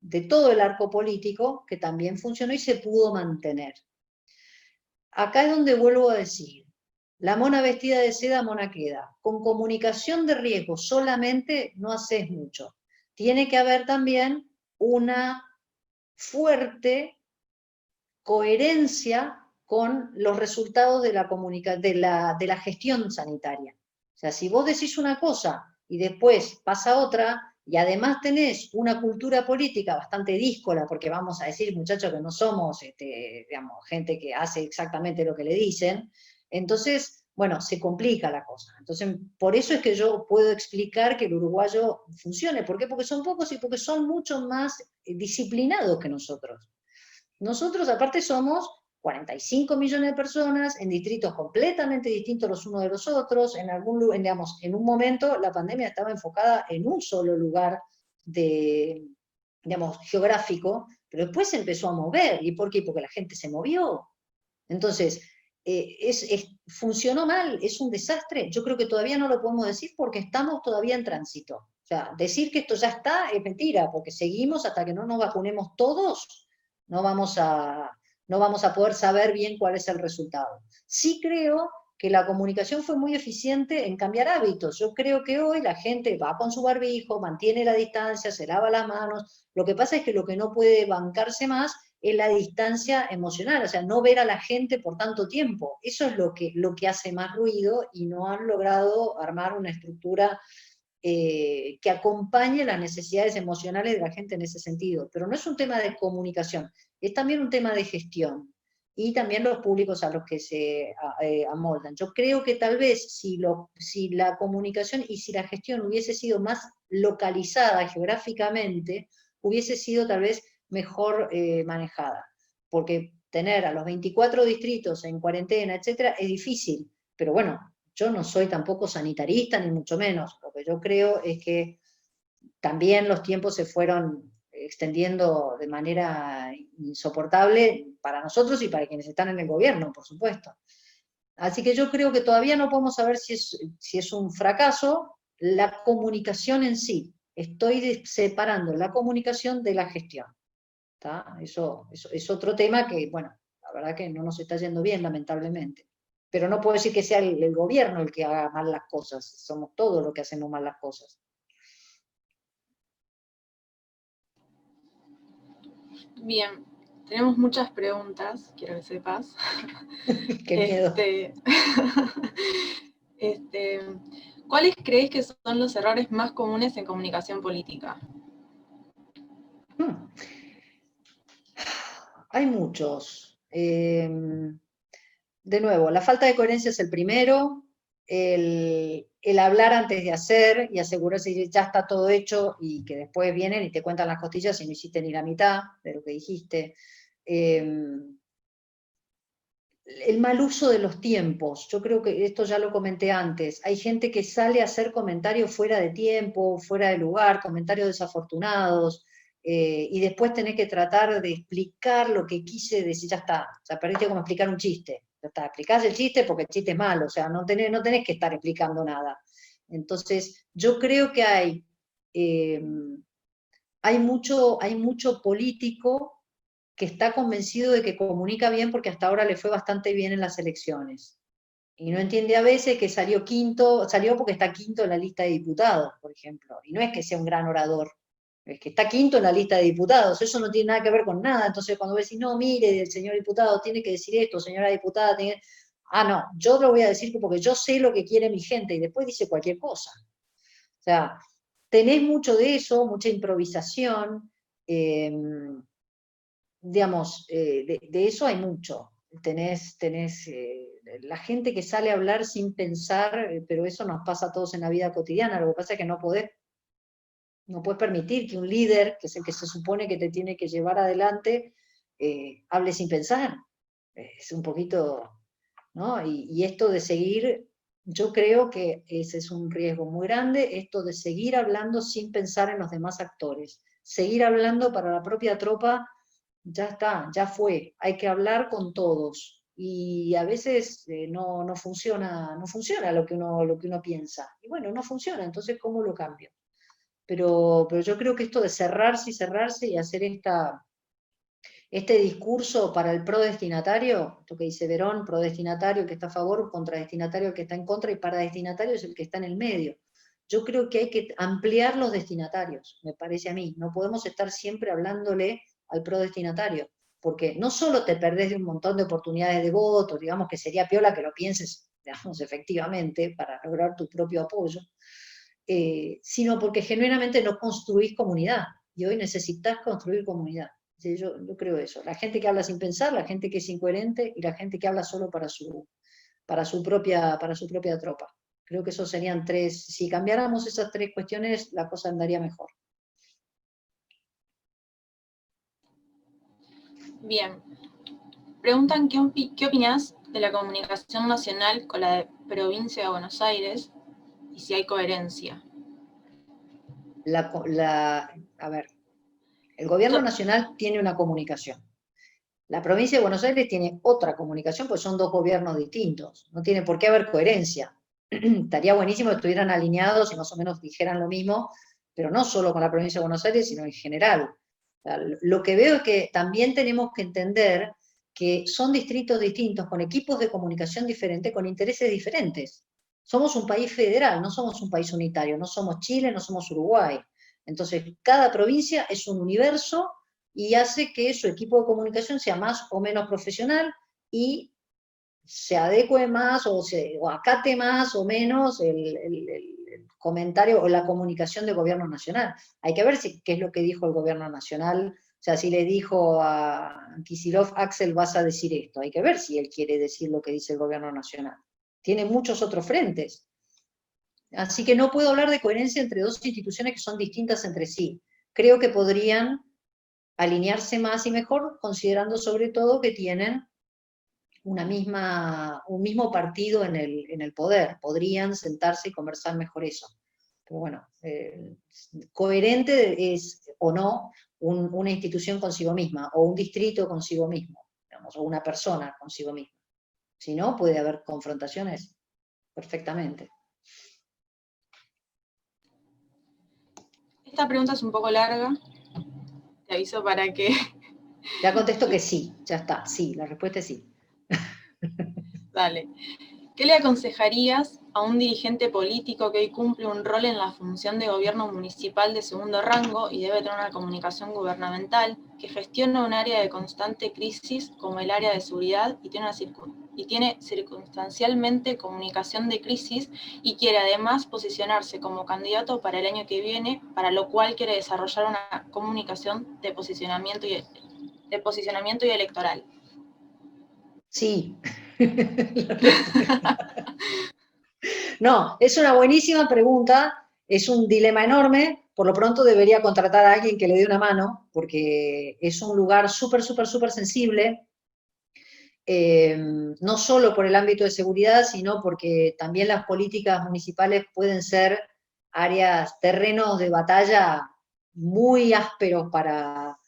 de todo el arco político que también funcionó y se pudo mantener. Acá es donde vuelvo a decir, la mona vestida de seda, mona queda. Con comunicación de riesgo solamente no haces mucho. Tiene que haber también una fuerte coherencia con los resultados de la gestión sanitaria. O sea, si vos decís una cosa y después pasa otra, y además tenés una cultura política bastante díscola, porque vamos a decir, muchachos, que no somos digamos, gente que hace exactamente lo que le dicen, entonces, bueno, se complica la cosa. Entonces, por eso es que yo puedo explicar que el uruguayo funcione. ¿Por qué? Porque son pocos y porque son mucho más disciplinados que nosotros. Nosotros, aparte, somos 45 millones de personas en distritos completamente distintos los unos de los otros. Digamos, en un momento la pandemia estaba enfocada en un solo lugar digamos, geográfico, pero después se empezó a mover. ¿Y por qué? Porque la gente se movió. Entonces, funcionó mal, es un desastre. Yo creo que todavía no lo podemos decir porque estamos todavía en tránsito. O sea, decir que esto ya está es mentira, porque seguimos hasta que no nos vacunemos todos. No vamos a poder saber bien cuál es el resultado. Sí creo que la comunicación fue muy eficiente en cambiar hábitos. Yo creo que hoy la gente va con su barbijo, mantiene la distancia, se lava las manos. Lo que pasa es que lo que no puede bancarse más es la distancia emocional, o sea, no ver a la gente por tanto tiempo. Eso es lo que hace más ruido y no han logrado armar una estructura que acompañe las necesidades emocionales de la gente en ese sentido. Pero no es un tema de comunicación, es también un tema de gestión y también los públicos a los que se amoldan. Yo creo que tal vez si la comunicación y si la gestión hubiese sido más localizada geográficamente, hubiese sido tal vez mejor manejada, porque tener a los 24 distritos en cuarentena, etcétera, es difícil, pero bueno, yo no soy tampoco sanitarista, ni mucho menos. Lo que yo creo es que también los tiempos se fueron extendiendo de manera insoportable para nosotros y para quienes están en el gobierno, por supuesto. Así que yo creo que todavía no podemos saber si es un fracaso la comunicación en sí. Estoy separando la comunicación de la gestión. ¿Tá? Eso es otro tema que, bueno, la verdad que no nos está yendo bien, lamentablemente. Pero no puedo decir que sea el gobierno el que haga mal las cosas, somos todos los que hacemos mal las cosas. Bien, tenemos muchas preguntas, quiero que sepas. Qué miedo. ¿Cuáles crees que son los errores más comunes en comunicación política? Hay muchos. De nuevo, la falta de coherencia es el primero, el hablar antes de hacer y asegurarse que ya está todo hecho y que después vienen y te cuentan las costillas y no hiciste ni la mitad de lo que dijiste. El mal uso de los tiempos, yo creo que esto ya lo comenté antes, hay gente que sale a hacer comentarios fuera de tiempo, fuera de lugar, comentarios desafortunados, y después tenés que tratar de explicar lo que quise decir, ya está, o sea, perdiste como explicar un chiste, ya está, explicás el chiste porque el chiste es malo, o sea, no tenés que estar explicando nada. Entonces, yo creo que hay mucho político que está convencido de que comunica bien porque hasta ahora le fue bastante bien en las elecciones. Y no entiende a veces que salió porque está quinto en la lista de diputados, por ejemplo. Y no es que sea un gran orador, es que está quinto en la lista de diputados, eso no tiene nada que ver con nada. Entonces cuando ves, no, mire, el señor diputado tiene que decir esto, señora diputada, no, yo lo voy a decir porque yo sé lo que quiere mi gente, y después dice cualquier cosa. O sea, tenés mucho de eso, mucha improvisación, digamos, de eso hay mucho. Tenés la gente que sale a hablar sin pensar, pero eso nos pasa a todos en la vida cotidiana. Lo que pasa es que no puedes permitir que un líder, que es el que se supone que te tiene que llevar adelante, hable sin pensar. Es un poquito, ¿no? Y esto de seguir, yo creo que ese es un riesgo muy grande, esto de seguir hablando sin pensar en los demás actores. Seguir hablando para la propia tropa, ya está, ya fue, hay que hablar con todos. Y a veces no funciona lo que uno piensa. Y bueno, no funciona, entonces ¿cómo lo cambio? Pero yo creo que esto de cerrarse y hacer este discurso para el pro-destinatario, esto que dice Verón, pro-destinatario que está a favor, contradestinatario que está en contra, y para-destinatario es el que está en el medio. Yo creo que hay que ampliar los destinatarios, me parece a mí. No podemos estar siempre hablándole al pro-destinatario, porque no solo te perdés de un montón de oportunidades de voto, digamos que sería piola que lo pienses, digamos, efectivamente, para lograr tu propio apoyo, sino porque genuinamente no construís comunidad, y hoy necesitas construir comunidad. Sí, yo creo eso. La gente que habla sin pensar, la gente que es incoherente y la gente que habla solo para su propia tropa. Creo que esos serían tres. Si cambiáramos esas tres cuestiones, la cosa andaría mejor. Bien. Preguntan qué opinás de la comunicación nacional con la de provincia de Buenos Aires y si hay coherencia. A ver, el gobierno nacional tiene una comunicación. La provincia de Buenos Aires tiene otra comunicación, pues son dos gobiernos distintos. No tiene por qué haber coherencia. Estaría buenísimo que estuvieran alineados y más o menos dijeran lo mismo, pero no solo con la provincia de Buenos Aires, sino en general. O sea, lo que veo es que también tenemos que entender que son distritos distintos, con equipos de comunicación diferentes, con intereses diferentes. Somos un país federal, no somos un país unitario, no somos Chile, no somos Uruguay. Entonces, cada provincia es un universo y hace que su equipo de comunicación sea más o menos profesional y se adecue más o acate más o menos el comentario o la comunicación del gobierno nacional. Hay que ver qué es lo que dijo el gobierno nacional. O sea, si le dijo a Kicillof, Axel, vas a decir esto. Hay que ver si él quiere decir lo que dice el gobierno nacional. Tiene muchos otros frentes. Así que no puedo hablar de coherencia entre dos instituciones que son distintas entre sí. Creo que podrían alinearse más y mejor, considerando sobre todo que tienen un mismo partido en el poder. Podrían sentarse y conversar mejor eso. Pero bueno, coherente es o no una institución consigo misma, o un distrito consigo mismo, digamos, o una persona consigo misma. Si no, puede haber confrontaciones perfectamente. Esta pregunta es un poco larga, te aviso para que Ya contesto que sí, ya está, sí, la respuesta es sí. Dale. ¿Qué le aconsejarías a un dirigente político que hoy cumple un rol en la función de gobierno municipal de segundo rango y debe tener una comunicación gubernamental, que gestiona un área de constante crisis como el área de seguridad y tiene circunstancialmente comunicación de crisis y quiere además posicionarse como candidato para el año que viene, para lo cual quiere desarrollar una comunicación de posicionamiento y electoral? Sí. No, es una buenísima pregunta, es un dilema enorme, por lo pronto debería contratar a alguien que le dé una mano, porque es un lugar súper, súper, súper sensible, no solo por el ámbito de seguridad, sino porque también las políticas municipales pueden ser áreas, terrenos de batalla muy ásperos para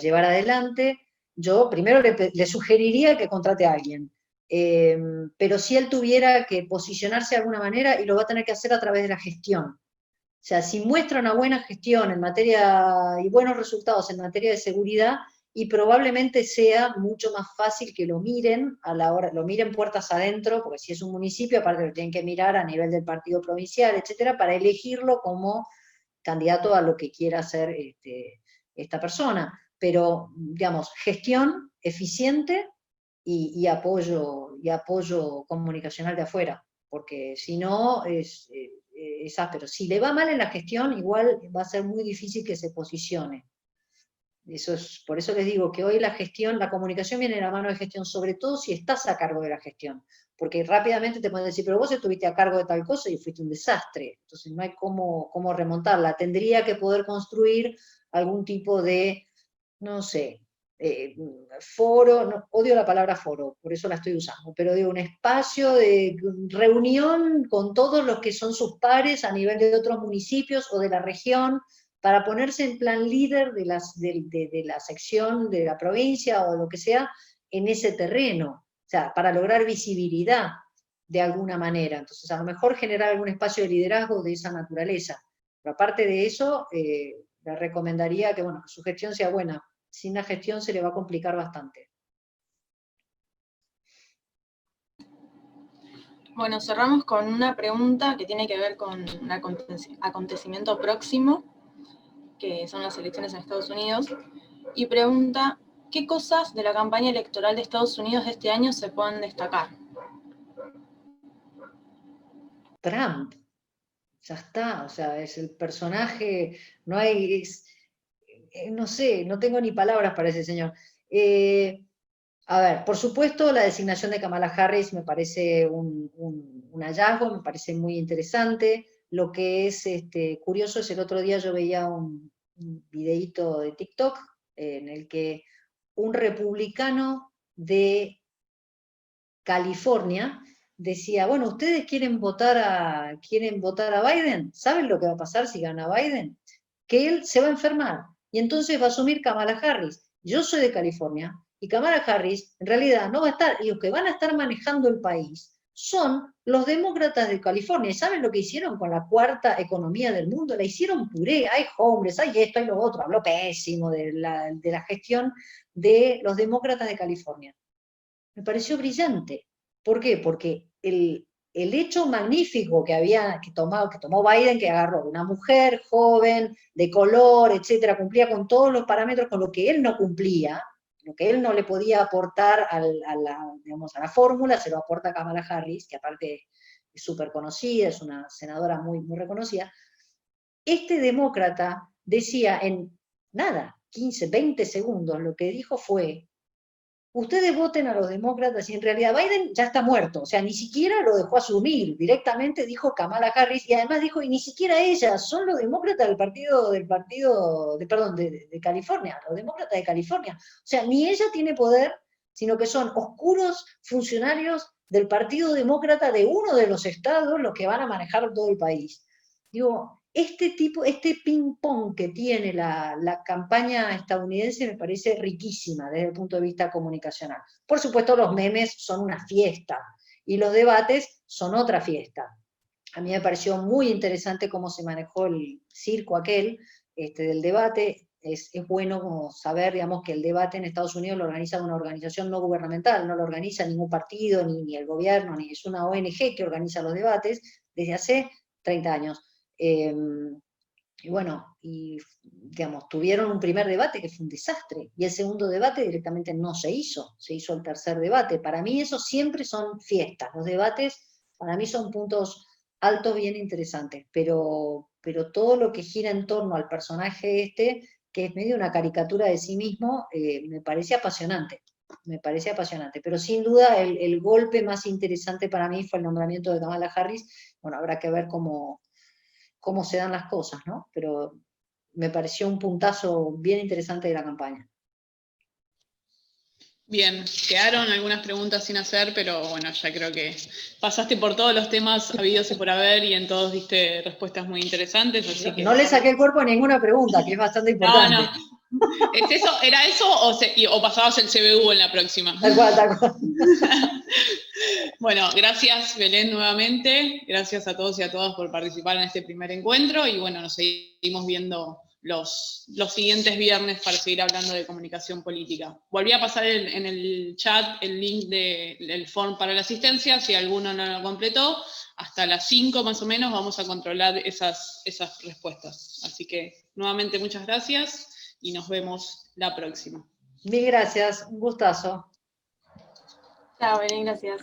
llevar adelante. Yo primero le sugeriría que contrate a alguien, pero si él tuviera que posicionarse de alguna manera, y lo va a tener que hacer a través de la gestión. O sea, si muestra una buena gestión en materia y buenos resultados en materia de seguridad, y probablemente sea mucho más fácil que lo miren a la hora, lo miren puertas adentro, porque si es un municipio, aparte lo tienen que mirar a nivel del partido provincial, etcétera, para elegirlo como candidato a lo que quiera hacer esta persona. Pero, digamos, gestión eficiente y apoyo comunicacional de afuera, porque si no es áspero. Si le va mal en la gestión, igual va a ser muy difícil que se posicione. Por eso les digo que hoy la gestión, la comunicación viene de la mano de gestión, sobre todo si estás a cargo de la gestión, porque rápidamente te pueden decir, pero vos estuviste a cargo de tal cosa y fuiste un desastre, entonces no hay cómo remontarla. Tendría que poder construir algún tipo de, no sé, foro, no, odio la palabra foro, por eso la estoy usando, pero digo, un espacio de reunión con todos los que son sus pares a nivel de otros municipios o de la región, para ponerse en plan líder de la sección, de la provincia o lo que sea, en ese terreno, o sea, para lograr visibilidad de alguna manera. Entonces, a lo mejor generar algún espacio de liderazgo de esa naturaleza. Pero aparte de eso, le recomendaría que, bueno, que su gestión sea buena. Sin la gestión se le va a complicar bastante. Bueno, cerramos con una pregunta que tiene que ver con un acontecimiento próximo, que son las elecciones en Estados Unidos, y pregunta, ¿qué cosas de la campaña electoral de Estados Unidos de este año se pueden destacar? Trump, ya está, o sea, es el personaje, no hay, no sé, no tengo ni palabras para ese señor. A ver, por supuesto, la designación de Kamala Harris me parece un hallazgo, me parece muy interesante. Lo que es curioso es el otro día yo veía un videíto de TikTok en el que un republicano de California decía, bueno, ¿ustedes quieren votar a Biden? ¿Saben lo que va a pasar si gana Biden? Que él se va a enfermar y entonces va a asumir Kamala Harris. Yo soy de California y Kamala Harris en realidad no va a estar, y los que van a estar manejando el país son los demócratas de California. ¿Y saben lo que hicieron con la cuarta economía del mundo? La hicieron puré, hay hombres, hay esto, hay lo otro. Habló pésimo de la gestión de los demócratas de California. Me pareció brillante. ¿Por qué? Porque el hecho magnífico que tomó Biden, que agarró una mujer joven, de color, etcétera, cumplía con todos los parámetros con lo que él no cumplía, lo que él no le podía aportar a la fórmula, se lo aporta Kamala Harris, que aparte es súper conocida, es una senadora muy, muy reconocida. Este demócrata decía en nada, 15, 20 segundos, lo que dijo fue: ustedes voten a los demócratas, y en realidad Biden ya está muerto, o sea, ni siquiera lo dejó asumir, directamente dijo Kamala Harris, y además dijo, y ni siquiera ella, son los demócratas de California, los demócratas de California, o sea, ni ella tiene poder, sino que son oscuros funcionarios del Partido Demócrata de uno de los estados los que van a manejar todo el país. Digo, este ping-pong que tiene la campaña estadounidense me parece riquísima desde el punto de vista comunicacional. Por supuesto, los memes son una fiesta y los debates son otra fiesta. A mí me pareció muy interesante cómo se manejó el circo aquel del debate. es bueno como saber, digamos, que el debate en Estados Unidos lo organiza una organización no gubernamental, no lo organiza ningún partido, ni el gobierno, ni es una ONG que organiza los debates desde hace 30 años. Y bueno, digamos, tuvieron un primer debate que fue un desastre, y el segundo debate directamente no se hizo el tercer debate. Para mí eso siempre son fiestas, los debates para mí son puntos altos bien interesantes, pero todo lo que gira en torno al personaje este, que es medio una caricatura de sí mismo, me parece apasionante, pero sin duda el golpe más interesante para mí fue el nombramiento de Kamala Harris. Bueno, habrá que ver cómo se dan las cosas, ¿no? Pero me pareció un puntazo bien interesante de la campaña. Bien, quedaron algunas preguntas sin hacer, pero bueno, ya creo que pasaste por todos los temas habidos y por haber, y en todos diste respuestas muy interesantes, así que... No le saqué el cuerpo a ninguna pregunta, que es bastante importante. No. ¿Es eso? ¿Era eso o pasabas el CBU en la próxima? Tal cual. Bueno, gracias Belén nuevamente, gracias a todos y a todas por participar en este primer encuentro, y bueno, nos seguimos viendo los siguientes viernes para seguir hablando de comunicación política. Volví a pasar en el chat el link del form para la asistencia, si alguno no lo completó, hasta las 5 más o menos vamos a controlar esas respuestas. Así que nuevamente muchas gracias y nos vemos la próxima. Mil gracias, un gustazo. Chao, Belén, gracias.